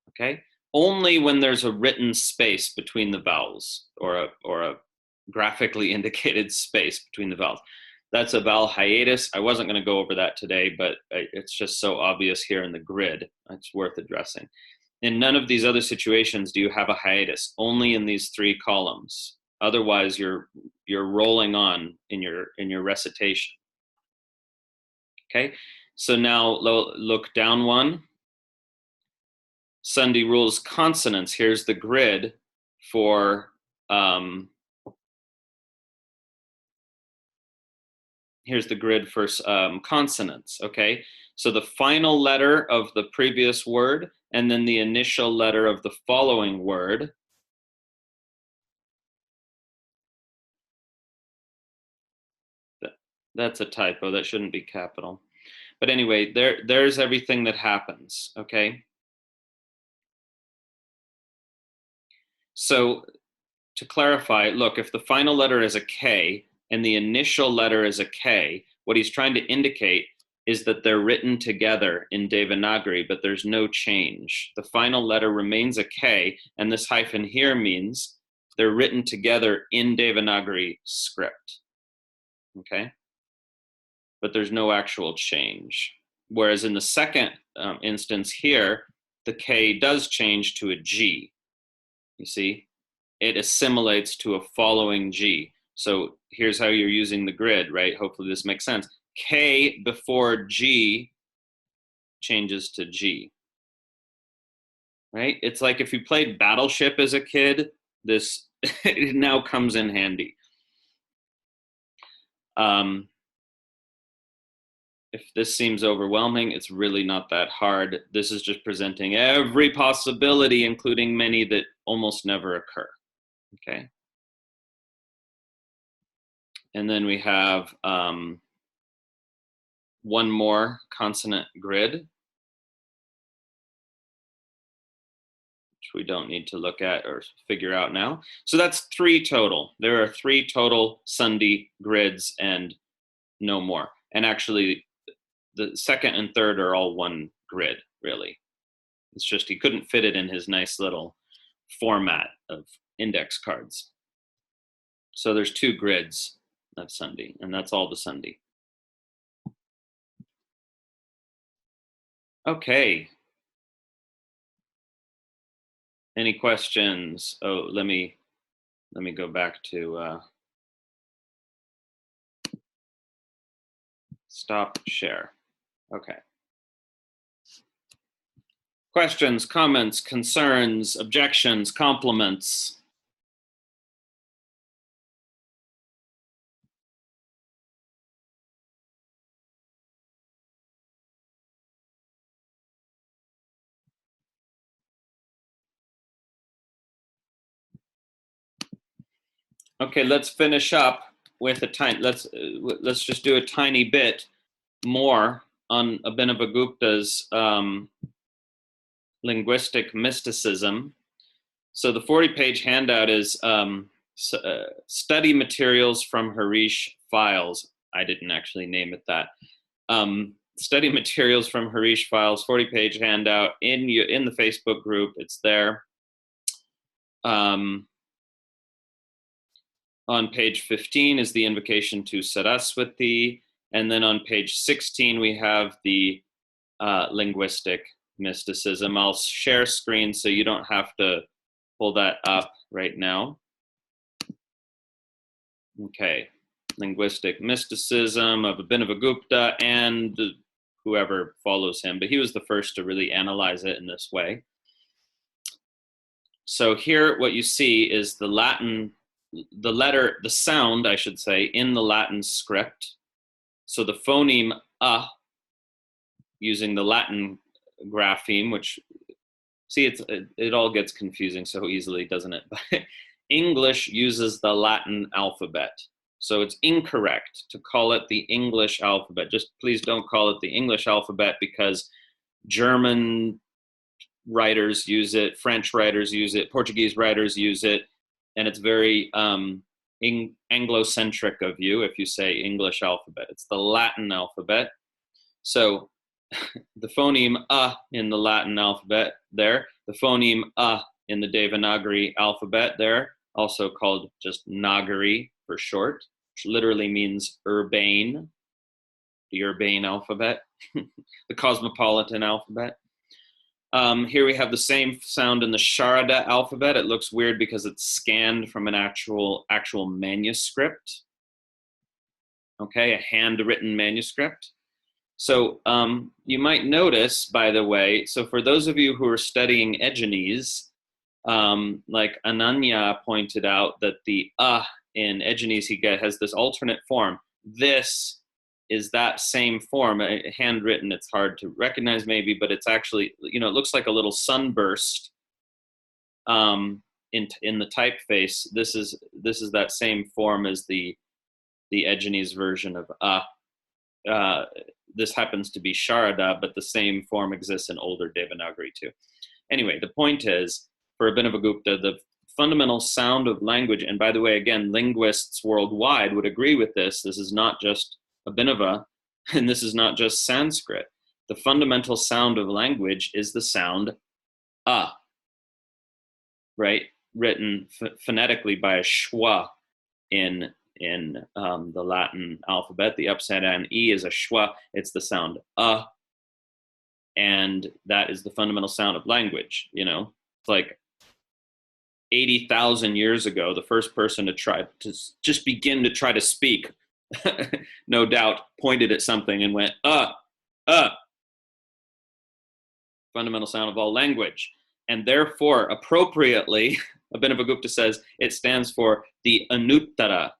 Okay? Only when there's a written space between the vowels, or a graphically indicated space between the vowels. That's a vowel hiatus. I wasn't going to go over that today, but it's just so obvious here in the grid. It's worth addressing. In none of these other situations do you have a hiatus, only in these 3 columns. Otherwise, you're rolling on in your recitation. Okay, so now look down one. Sandhi rules consonants. Here's the grid for consonants. Okay, so the final letter of the previous word and then the initial letter of the following word. That's a typo. That shouldn't be capital. But anyway, there's everything that happens. Okay. So to clarify, look, if the final letter is a K and the initial letter is a K, what he's trying to indicate is that they're written together in Devanagari, but there's no change. The final letter remains a K, and this hyphen here means they're written together in Devanagari script. Okay? But there's no actual change. Whereas in the second instance here, the K does change to a G. You see? It assimilates to a following G. So here's how you're using the grid, right? Hopefully this makes sense. K before G changes to G, right? It's like if you played Battleship as a kid, this it now comes in handy. If this seems overwhelming, it's really not that hard. This is just presenting every possibility, including many that almost never occur. Okay. And then we have one more consonant grid, which we don't need to look at or figure out now. So that's 3 total. There are 3 total sandhi grids and no more. And actually, the second and third are all 1 grid, really. It's just he couldn't fit it in his nice little format of index cards. So there's 2 grids of sandhi, and that's all the sandhi. Okay. Any questions? Oh, let me go back to stop share. Okay. Questions, comments, concerns, objections, compliments? Okay, let's finish up with a tiny. Let's just do a tiny bit more on Abhinavagupta's linguistic mysticism. So the 40-page handout is study materials from Harish files. I didn't actually name it that. Study materials from Harish files, 40-page handout in the Facebook group. It's there. On page 15 is the invocation to Saraswati. And then on page 16, we have the linguistic mysticism. I'll share screen so you don't have to pull that up right now. Okay, linguistic mysticism of Abhinavagupta and whoever follows him, but he was the first to really analyze it in this way. So here what you see is the Latin, the sound, I should say, in the Latin script. So the phoneme a, using the Latin grapheme, which, see, it all gets confusing so easily, doesn't it? But English uses the Latin alphabet. So it's incorrect to call it the English alphabet. Just please don't call it the English alphabet, because German writers use it, French writers use it, Portuguese writers use it, and it's very Anglo-centric of you if you say English alphabet. It's the Latin alphabet. So the phoneme in the Latin alphabet there, the phoneme in the Devanagari alphabet there, also called just Nagari for short, which literally means urbane, the urbane alphabet, the cosmopolitan alphabet. Here we have the same sound in the Sharada alphabet. It looks weird because it's scanned from an actual manuscript. Okay, a handwritten manuscript. So you might notice, by the way, so for those of you who are studying Egenese, like Ananya pointed out that the in Egenese has this alternate form. This is that same form, handwritten. It's hard to recognize maybe, but it's actually, it looks like a little sunburst in the typeface. This is that same form as the Egenese version of this happens to be Sharada, but the same form exists in older Devanagari too. Anyway, the point is, for Abhinavagupta, the fundamental sound of language, and by the way, again, linguists worldwide would agree with this. This is not just Abhinava, and this is not just Sanskrit. The fundamental sound of language is the sound right? Written phonetically by a schwa in the Latin alphabet. The upside down E is a schwa. It's the sound and that is the fundamental sound of language. It's like 80,000 years ago, the first person to try to just begin to try to speak, no doubt, pointed at something and went, fundamental sound of all language. And therefore, appropriately, Abhinavagupta says it stands for the anuttara,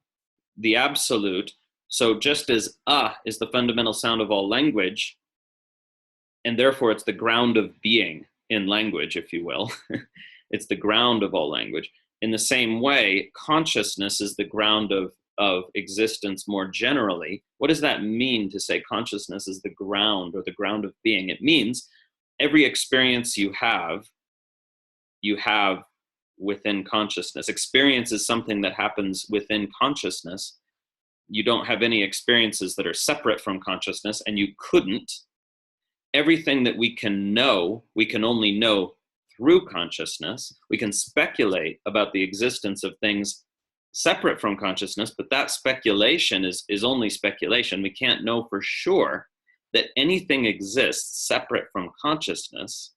the absolute. So just as is the fundamental sound of all language, and therefore it's the ground of being in language, if you will. It's the ground of all language. In the same way, consciousness is the ground of existence more generally. What does that mean to say consciousness is the ground or the ground of being? It means every experience you have within consciousness. Experience is something that happens within consciousness. You don't have any experiences that are separate from consciousness, and you couldn't. Everything that we can know, we can only know through consciousness. We can speculate about the existence of things separate from consciousness, but that speculation is only speculation. We can't know for sure that anything exists separate from consciousness.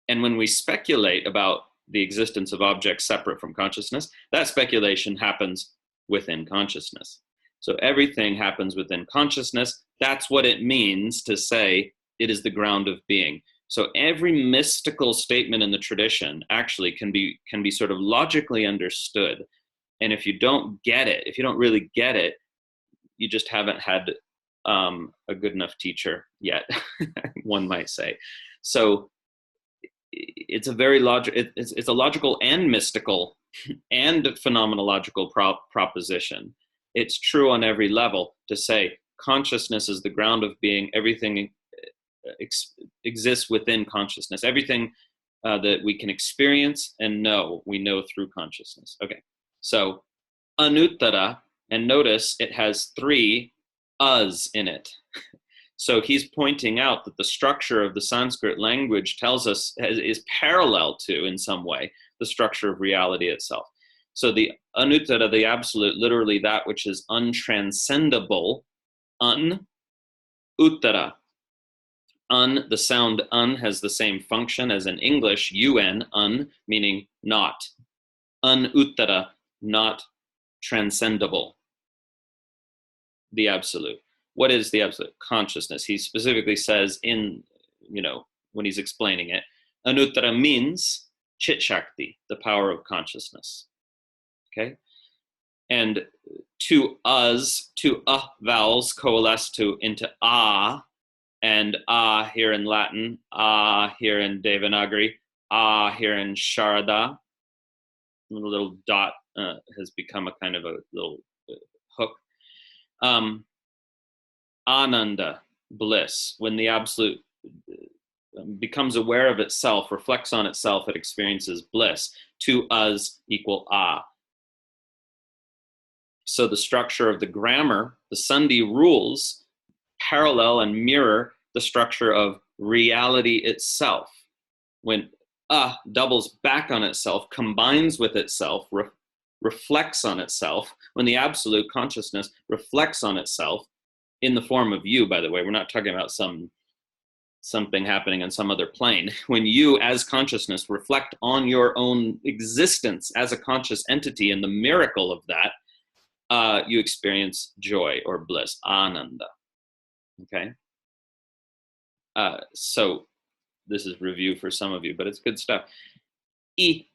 And when we speculate about the existence of objects separate from consciousness, that speculation happens within consciousness. So everything happens within consciousness. That's what it means to say it is the ground of being. So every mystical statement in the tradition actually can be sort of logically understood. And if you don't get it, if you don't really get it, you just haven't had a good enough teacher yet, one might say. So it's a very it's a logical and mystical and phenomenological proposition. It's true on every level to say consciousness is the ground of being. Everything exists within consciousness. Everything that we can experience and know, we know through consciousness. Okay, so anuttara, and notice it has 3 us in it. So he's pointing out that the structure of the Sanskrit language tells us is parallel to, in some way, the structure of reality itself. So the anuttara, the absolute, literally that which is untranscendable, uttara. The sound has the same function as in English, meaning not. Uttara, not transcendable. The absolute. What is the absolute? Consciousness. He specifically says when he's explaining it, anuttara means chit shakti, the power of consciousness. Okay? And 2 vowels coalesce into a, and here in Latin, here in Devanagari, here in Sharada. A little dot has become a kind of a little hook. Ananda, bliss. When the absolute becomes aware of itself, reflects on itself, it experiences bliss. 2 us equal a. So the structure of the grammar, the sandhi rules, parallel and mirror the structure of reality itself. When doubles back on itself, combines with itself, reflects on itself, when the absolute consciousness reflects on itself in the form of you, by the way, we're not talking about something happening on some other plane. When you as consciousness reflect on your own existence as a conscious entity and the miracle of that, you experience joy or bliss, ananda. Okay? So this is review for some of you, but it's good stuff. E,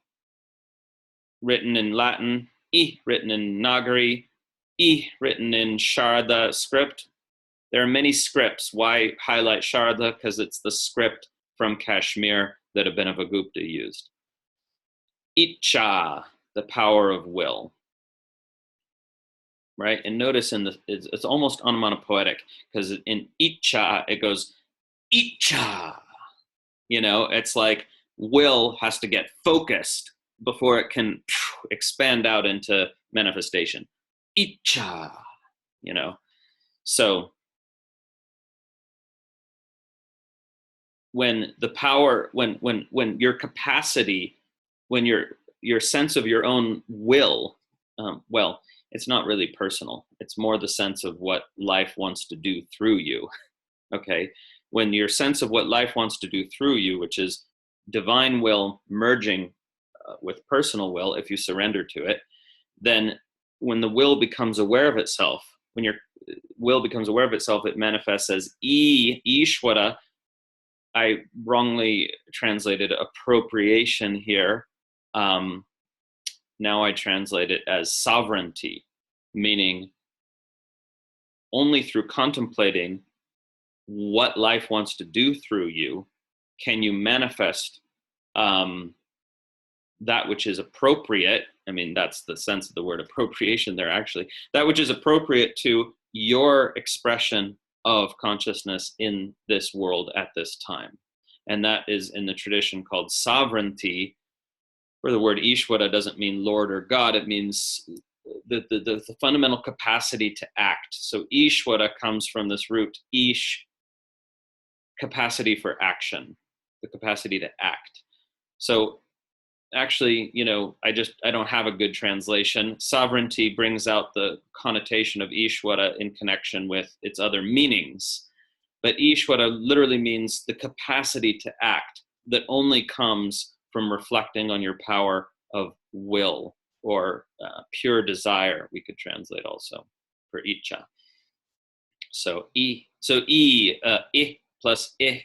written in Latin, E, written in Nagari, E, written in Sharda script. There are many scripts. Why highlight Sharda? Because it's the script from Kashmir that Abhinavagupta used. Icha, the power of will. Right? And notice it's almost onomatopoetic, because in Icha, it goes, Icha. You know, it's like will has to get focused before it can expand out into manifestation. Icha, you know. So when the power, when your capacity, when your sense of your own will, well, it's not really personal. It's more the sense of what life wants to do through you. Okay? When your sense of what life wants to do through you, which is divine will merging with personal will, if you surrender to it, then when the will becomes aware of itself, when your will becomes aware of itself, it manifests as Ishvara. I wrongly translated appropriation here. Now I translate it as sovereignty, meaning only through contemplating what life wants to do through you can you manifest that which is appropriate. I mean, that's the sense of the word appropriation there, actually. That which is appropriate to your expression of consciousness in this world at this time. And that is in the tradition called sovereignty, where the word Ishvara doesn't mean Lord or God. It means the fundamental capacity to act. So Ishvara comes from this root, Ish, capacity for action, the capacity to act. So actually, you know, I don't have a good translation. Sovereignty brings out the connotation of Ishvara in connection with its other meanings. But Ishvara literally means the capacity to act that only comes from reflecting on your power of will, or pure desire, we could translate also for Icha. So I plus I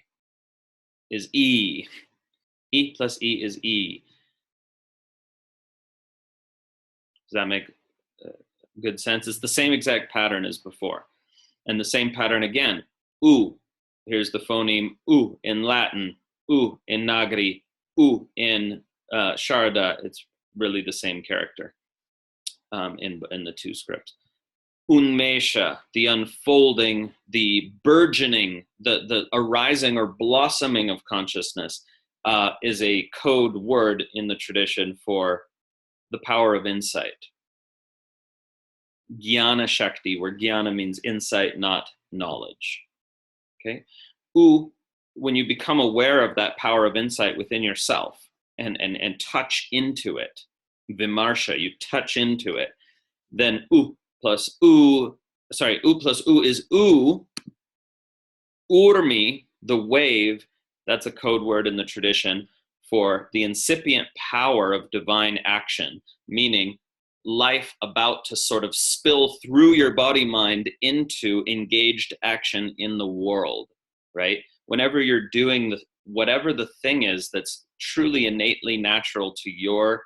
is E. E plus E is E. Does that make good sense? It's the same exact pattern as before. And the same pattern again. U. Here's the phoneme U in Latin, U in Nagari, U in Sharda. It's really the same character in the two scripts. Unmesha, the unfolding, the burgeoning, the arising or blossoming of consciousness is a code word in the tradition for the power of insight. Jnana Shakti, where jnana means insight, not knowledge. Okay? When you become aware of that power of insight within yourself and touch into it, vimarsha, you touch into it, then U plus U is U, urmi, the wave, that's a code word in the tradition for the incipient power of divine action, meaning life about to sort of spill through your body mind into engaged action in the world, right? Whenever you're doing whatever the thing is that's truly innately natural to your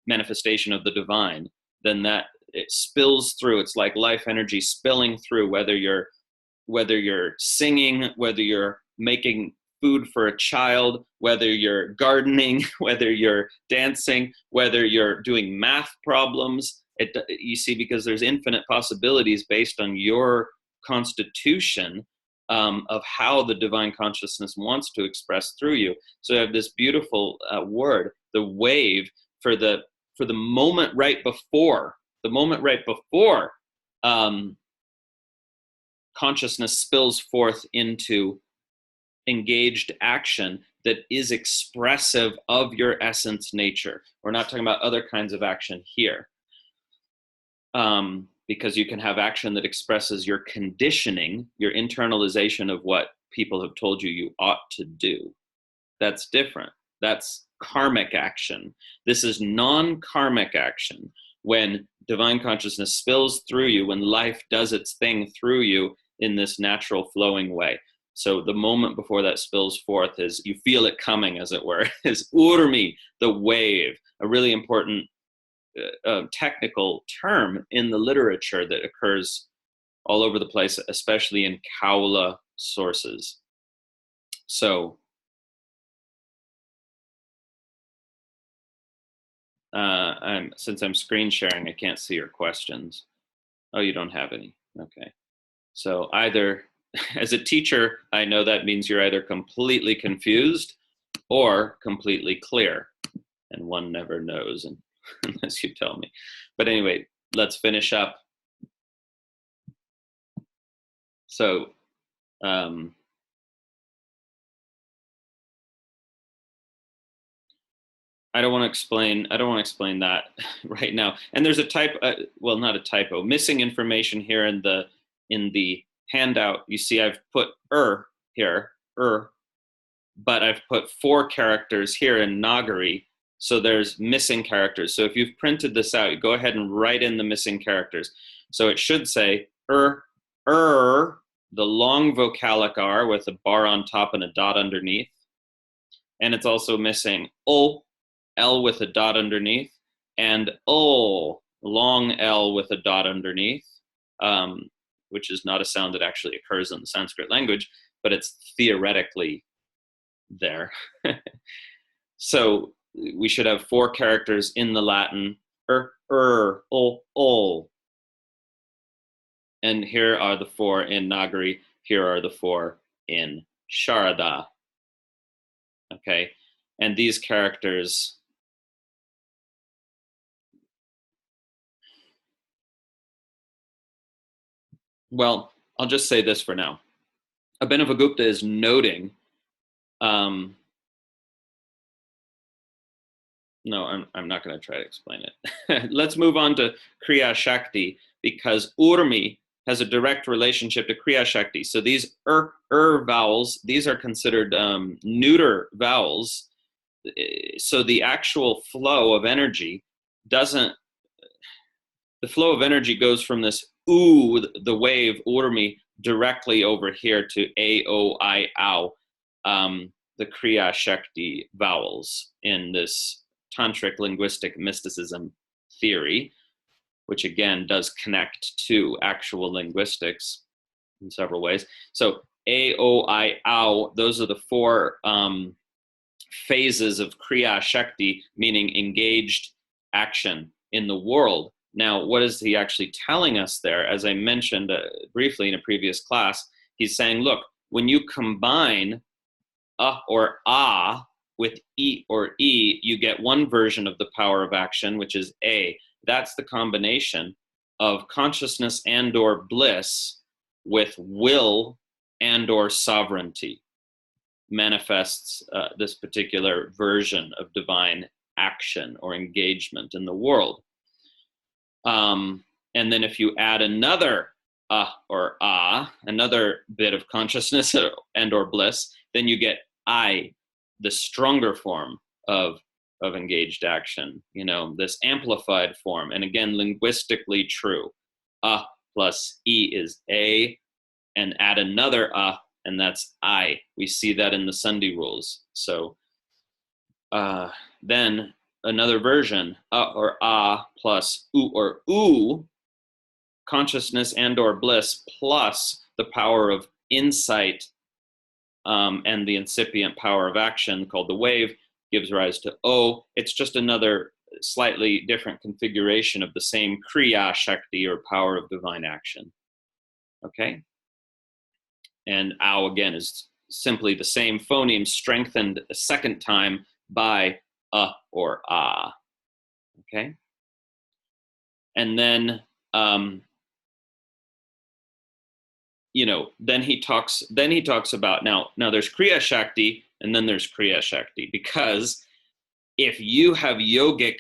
manifestation of the divine, then that it spills through. It's like life energy spilling through, whether you're singing, whether you're making food for a child, whether you're gardening, whether you're dancing, whether you're doing math problems. You see, because there's infinite possibilities based on your constitution of how the divine consciousness wants to express through you. So I have this beautiful word, the wave, for the moment right before the moment right before consciousness spills forth into engaged action that is expressive of your essence nature. We're not talking about other kinds of action here. Because you can have action that expresses your conditioning, your internalization of what people have told you you ought to do. That's different. That's karmic action. This is non-karmic action. When divine consciousness spills through you, when life does its thing through you in this natural flowing way. So the moment before that spills forth is, you feel it coming, as it were, is urmi, the wave, a really important technical term in the literature that occurs all over the place, especially in Kaula sources. So since I'm screen sharing, I can't see your questions. Oh, you don't have any. Okay. So either, as a teacher, I know that means you're either completely confused or completely clear. And one never knows unless you tell me. But anyway, let's finish up. So I don't want to explain that right now. And there's a well, not a typo, missing information here in the handout. You see, I've put here, but I've put 4 characters here in Nagari. So there's missing characters. So if you've printed this out, you go ahead and write in the missing characters. So it should say the long vocalic R with a bar on top and a dot underneath. And it's also missing L with a dot underneath, and long L with a dot underneath, which is not a sound that actually occurs in the Sanskrit language, but it's theoretically there. So we should have 4 characters in the Latin, ol. And here are the 4 in Nagari. Here are the 4 in Sharada. Okay, and these characters, well, I'll just say this for now. Abhinavagupta is noting, no, I'm not going to try to explain it. Let's move on to Kriya Shakti, because Urmi has a direct relationship to Kriya Shakti. So these vowels, these are considered neuter vowels. So the actual flow of energy the flow of energy goes from this the wave, urmi, directly over here to a, o, I, ow, the Kriya Shakti vowels in this tantric linguistic mysticism theory, which again does connect to actual linguistics in several ways. So a, o, I, ow, those are the 4 phases of Kriya Shakti, meaning engaged action in the world. Now, what is he actually telling us there? As I mentioned briefly in a previous class, he's saying, look, when you combine or with e or e, you get one version of the power of action, which is a. That's the combination of consciousness and or bliss with will and or sovereignty manifests this particular version of divine action or engagement in the world. And then if you add another or another bit of consciousness and or bliss, then you get I, the stronger form of engaged action, this amplified form. And again, linguistically true. Plus E is A, and add another and that's I. We see that in the sandhi rules. So then another version, or plus U or U, consciousness and or bliss plus the power of insight and the incipient power of action called the wave gives rise to O. It's just another slightly different configuration of the same Kriya Shakti or power of divine action. Okay? And ow again is simply the same phoneme strengthened a second time by or ah. Okay? And then, then he talks about, now there's Kriya Shakti, and then there's Kriya Shakti, because if you have yogic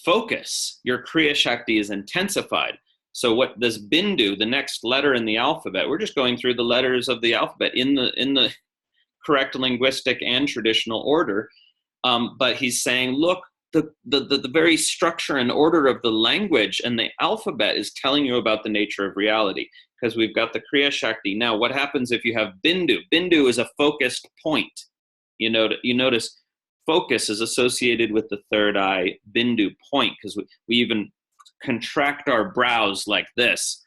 focus, your Kriya Shakti is intensified. So what this Bindu, the next letter in the alphabet, we're just going through the letters of the alphabet in the correct linguistic and traditional order. But he's saying, look, the very structure and order of the language and the alphabet is telling you about the nature of reality, because we've got the Kriya Shakti. Now, what happens if you have Bindu? Bindu is a focused point. You notice focus is associated with the third eye, Bindu, point, because we even contract our brows like this.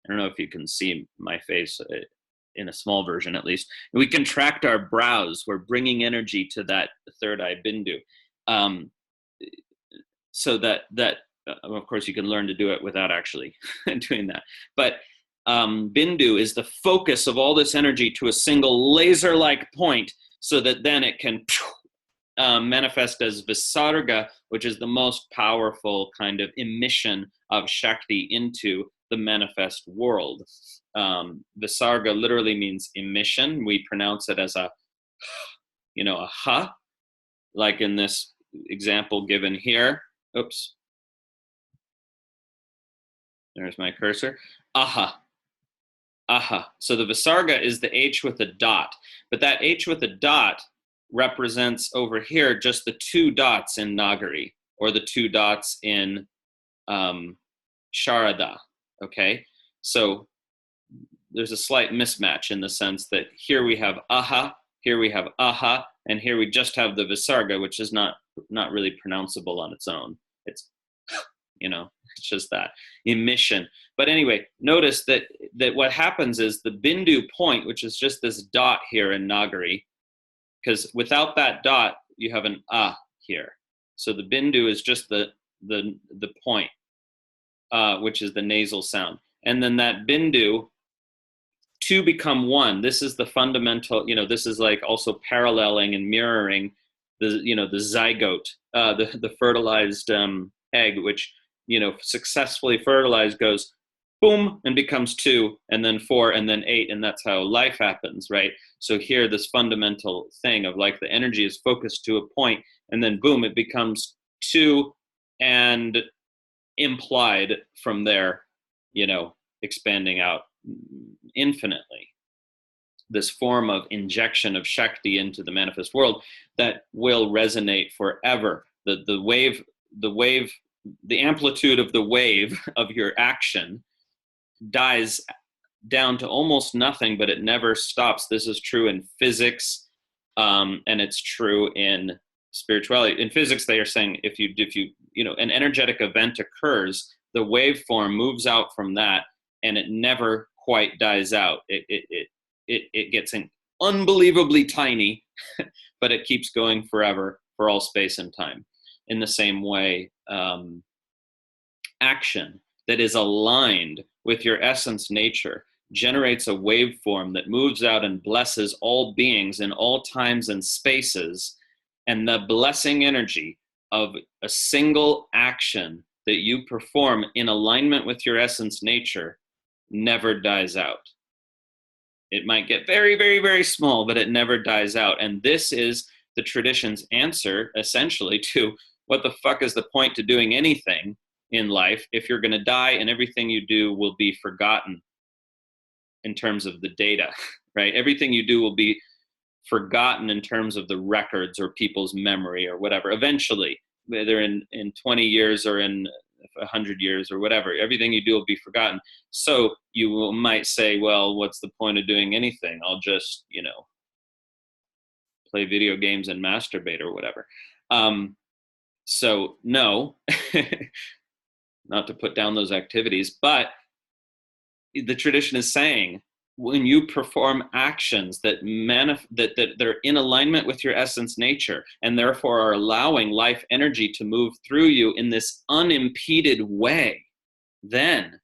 I don't know if you can see my face in a small version, at least. We contract our brows. We're bringing energy to that third eye, Bindu. So that of course you can learn to do it without actually doing that. But Bindu is the focus of all this energy to a single laser-like point, so that then it can manifest as Visarga, which is the most powerful kind of emission of Shakti into the manifest world. Visarga literally means emission. We pronounce it as a ha, like in this example given here. Oops. There's my cursor. Aha. Aha. So the Visarga is the H with a dot, but that H with a dot represents over here just the two dots in Nagari, or the two dots in Sharada. Okay, so there's a slight mismatch in the sense that here we have aha, here we have aha, and here we just have the Visarga, which is not really pronounceable on its own. It's it's just that emission. But anyway, notice that what happens is the Bindu point, which is just this dot here in Nagari, because without that dot, you have an here. So the Bindu is just the point, which is the nasal sound. And then that Bindu, two become one. This is the fundamental, this is like also paralleling and mirroring the zygote, the fertilized egg, which, successfully fertilized, goes boom and becomes 2, and then 4, and then 8, and that's how life happens, right? So here, this fundamental thing of like the energy is focused to a point, and then boom, it becomes 2, and implied from there, expanding out infinitely. This form of injection of Shakti into the manifest world that will resonate forever. The amplitude of the wave of your action dies down to almost nothing, but it never stops. This is true in physics, and it's true in spirituality. In physics, they are saying if you an energetic event occurs, the waveform moves out from that, and it never quite dies out. It gets unbelievably tiny, but it keeps going forever for all space and time. In the same way, action that is aligned with your essence nature generates a waveform that moves out and blesses all beings in all times and spaces. And the blessing energy of a single action that you perform in alignment with your essence nature never dies out. It might get very, very, very small, but it never dies out. And this is the tradition's answer, essentially, to what the fuck is the point to doing anything in life if you're going to die and everything you do will be forgotten in terms of the data, right? Everything you do will be forgotten in terms of the records or people's memory or whatever. Eventually, whether in 20 years or in 100 years or whatever, everything you do will be forgotten. So you might say, well, what's the point of doing anything? I'll just, play video games and masturbate or whatever. So no, not to put down those activities, but the tradition is saying when you perform actions that they're in alignment with your essence nature and therefore are allowing life energy to move through you in this unimpeded way, then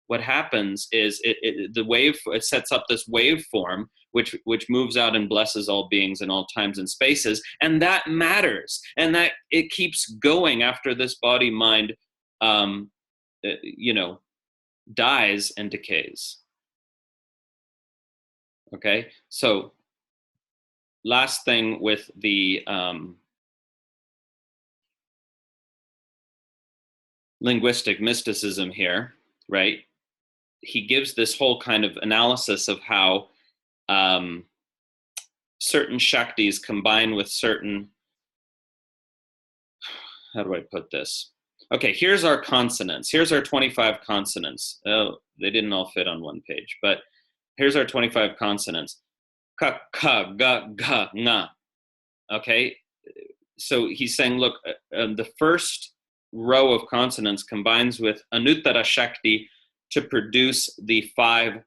what happens is it sets up this waveform which moves out and blesses all beings in all times and spaces, and that matters, and that it keeps going after this body mind dies and decays. Okay, so last thing with the linguistic mysticism here, right? He gives this whole kind of analysis of how certain Shaktis combine with certain, how do I put this? Okay, here's our consonants. Here's our 25 consonants. Oh, they didn't all fit on one page, but here's our 25 consonants. Ka, ka, ga, ga, nga. Okay, so he's saying, look, the first row of consonants combines with Anuttara Shakti to produce the 5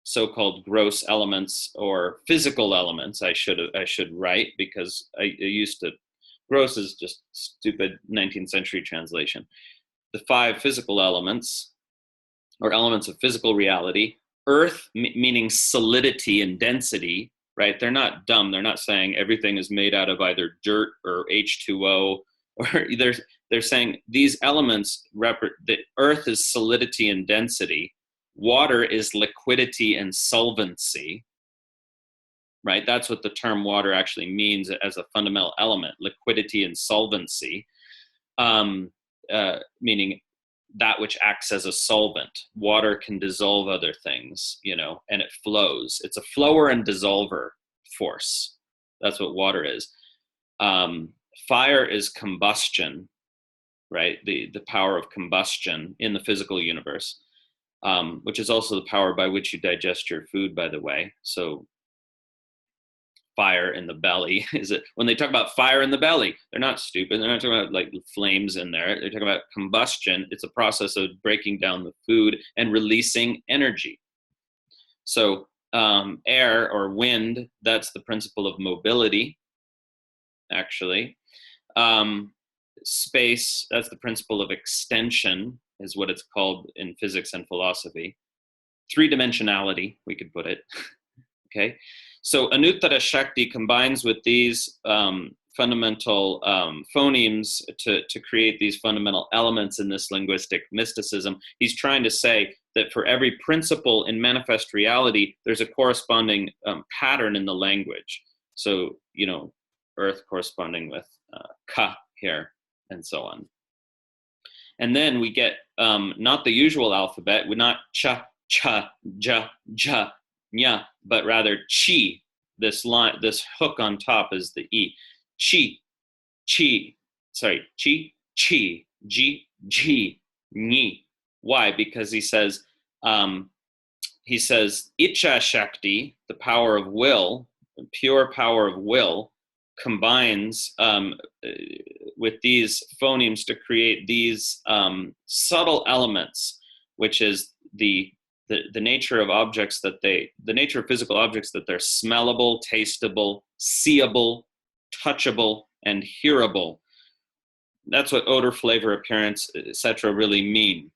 so-called gross elements or physical elements. I should write, because I used to, gross is just stupid 19th century translation. The 5 physical elements, or elements of physical reality. Earth, meaning solidity and density, right? They're not dumb. They're not saying everything is made out of either dirt or H2O, or they're saying these elements, the earth is solidity and density. Water is liquidity and solvency, right? That's what the term water actually means as a fundamental element, liquidity and solvency, meaning that which acts as a solvent. Water can dissolve other things, and it flows. It's a flower and dissolver force. That's what water is. Fire is combustion, right? The power of combustion in the physical universe, which is also the power by which you digest your food, by the way. So fire in the belly is it, when they talk about fire in the belly, they're not stupid. They're not talking about like flames in there. They're talking about combustion. It's a process of breaking down the food and releasing energy. So air or wind, that's the principle of mobility, actually. Space, that's the principle of extension, is what it's called in physics and philosophy. 3-dimensionality, we could put it. Okay, so Anuttara Shakti combines with these fundamental phonemes to create these fundamental elements in this linguistic mysticism. He's trying to say that for every principle in manifest reality, there's a corresponding pattern in the language. So, earth corresponding with ka here, and so on. And then we get not the usual alphabet, we're not cha, cha, ja, ja, nya, but rather chi. This line, this hook on top is the e. Chi, chi, chi, ji, ji, ni. Why? Because he says Icha Shakti, the power of will, the pure power of will, combines with these phonemes to create these subtle elements, which is the nature of objects the nature of physical objects, that they're smellable, tasteable, seeable, touchable, and hearable. That's what odor, flavor, appearance, etc. really mean.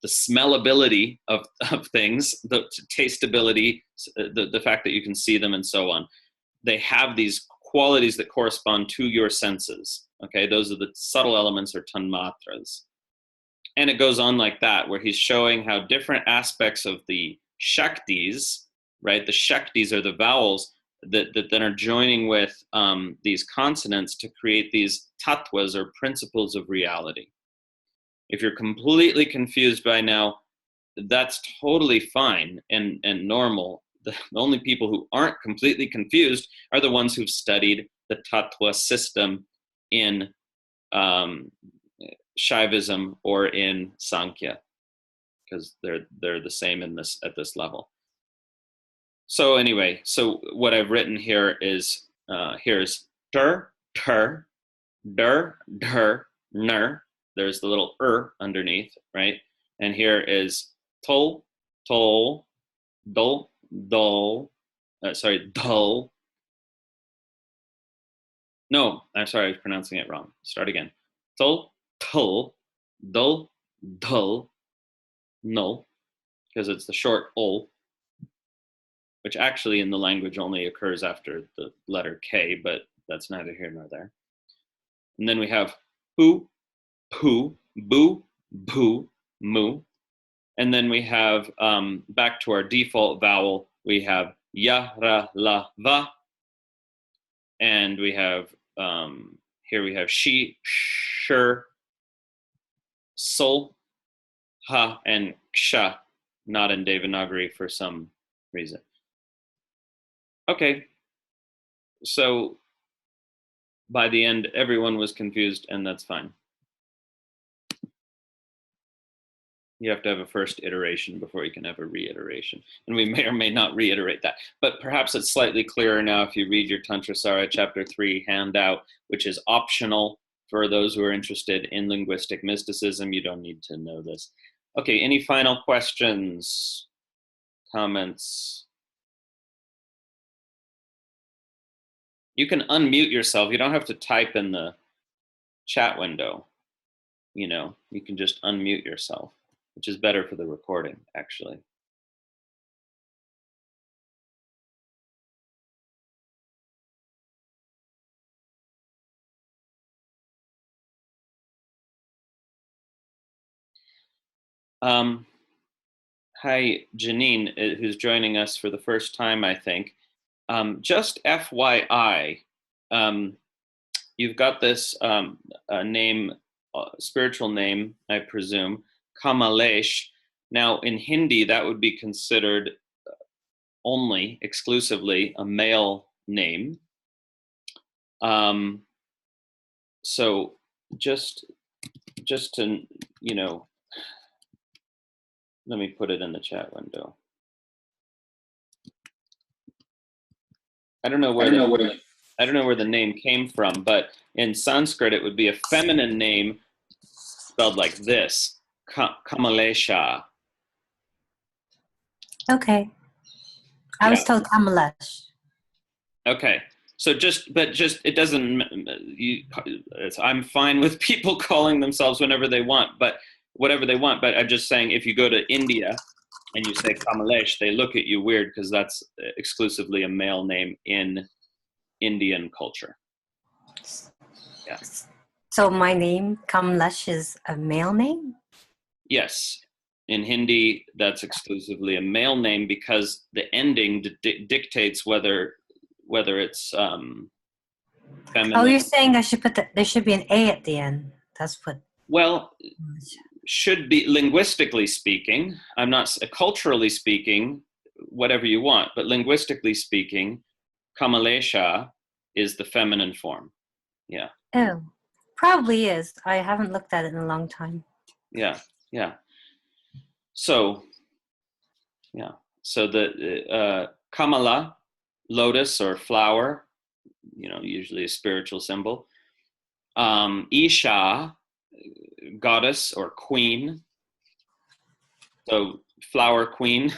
The smellability of things, the tasteability, the fact that you can see them, and so on. They have these qualities that correspond to your senses. Okay, those are the subtle elements, or tanmatras. And it goes on like that, where he's showing how different aspects of the Shaktis, right? The Shaktis are the vowels that then are joining with these consonants to create these tattvas, or principles of reality. If you're completely confused by now, that's totally fine and normal. The only people who aren't completely confused are the ones who've studied the tattva system in Shaivism or in Sankhya, because they're the same at this level. So anyway, so what I've written here is here's ter, ter, der, der, ner. There's the little underneath, right? And here is tol, tol, dol, dull. Dull. No, I'm sorry, I was pronouncing it wrong. Start again. Tol, tull, dull, dull, null, because it's the short ul, which actually in the language only occurs after the letter K, but that's neither here nor there. And then we have pu, pu, bu, bhu, mu. And then we have, back to our default vowel, we have ya, ra, la, va. And we have, here we have she, shur, sul, ha, and ksha, not in Devanagari for some reason. Okay, so by the end, everyone was confused, and that's fine. You have to have a first iteration before you can have a reiteration. And we may or may not reiterate that. But perhaps it's slightly clearer now if you read your Tantrasara Chapter 3 handout, which is optional for those who are interested in linguistic mysticism. You don't need to know this. Okay, any final questions, comments? You can unmute yourself. You don't have to type in the chat window. You know, you can just unmute yourself, which is better for the recording, actually. Hi, Janine, who's joining us for the first time, I think. Just FYI, you've got this name, spiritual name, I presume, Kamalesh. Now, in Hindi, that would be considered only, exclusively, a male name. So just to, you know, let me put it in the chat window. I don't know where the name came from, but in Sanskrit it would be a feminine name spelled like this, Kamalesha. Okay. I was told Kamalash. Okay. So it doesn't, I'm fine with people calling themselves whatever they want, but I'm just saying if you go to India and you say Kamalesh, they look at you weird because that's exclusively a male name in Indian culture. Yeah. So my name, Kamlash, is a male name? Yes. In Hindi, that's exclusively a male name because the ending dictates whether it's feminine. Oh, you're saying I should put there should be an A at the end. That's what. Well, should be, linguistically speaking. I'm not culturally speaking, whatever you want, but linguistically speaking, Kamalesha is the feminine form. Yeah. Oh, probably is. I haven't looked at it in a long time. Yeah. Yeah. So, yeah. So the Kamala, lotus or flower, you know, usually a spiritual symbol. Isha, goddess or queen. So flower queen,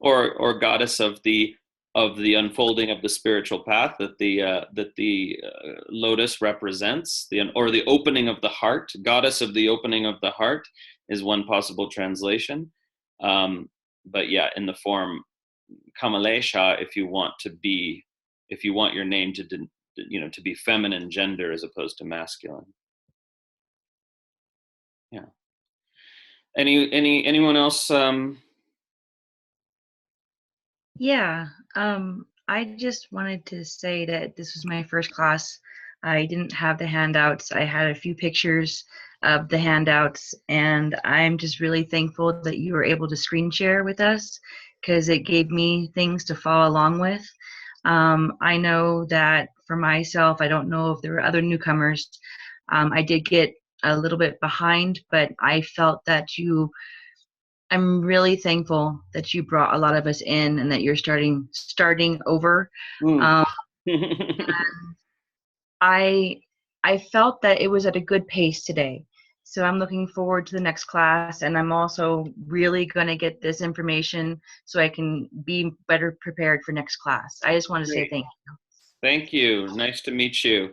or goddess of the unfolding of the spiritual path that the lotus represents, or the opening of the heart. Goddess of the opening of the heart is one possible translation. But yeah, in the form Kamalesha, if you want your name to be feminine gender as opposed to masculine. Yeah. Anyone else? Yeah. I just wanted to say that this was my first class. I didn't have the handouts. I had a few pictures of the handouts, and I'm just really thankful that you were able to screen share with us because it gave me things to follow along with. I know that for myself, I don't know if there were other newcomers. I did get a little bit behind, but I felt that I'm really thankful that you brought a lot of us in and that you're starting over. I felt that it was at a good pace today. So I'm looking forward to the next class, and I'm also really going to get this information so I can be better prepared for next class. I just want to say thank you. Thank you. Nice to meet you.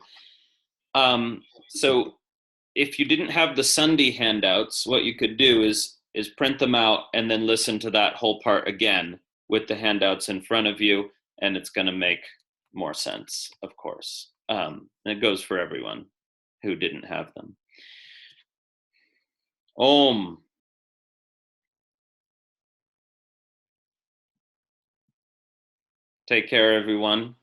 So if you didn't have the sandhi handouts, what you could do is print them out and then listen to that whole part again with the handouts in front of you, and it's going to make more sense, of course. And it goes for everyone who didn't have them. Om. Take care, everyone.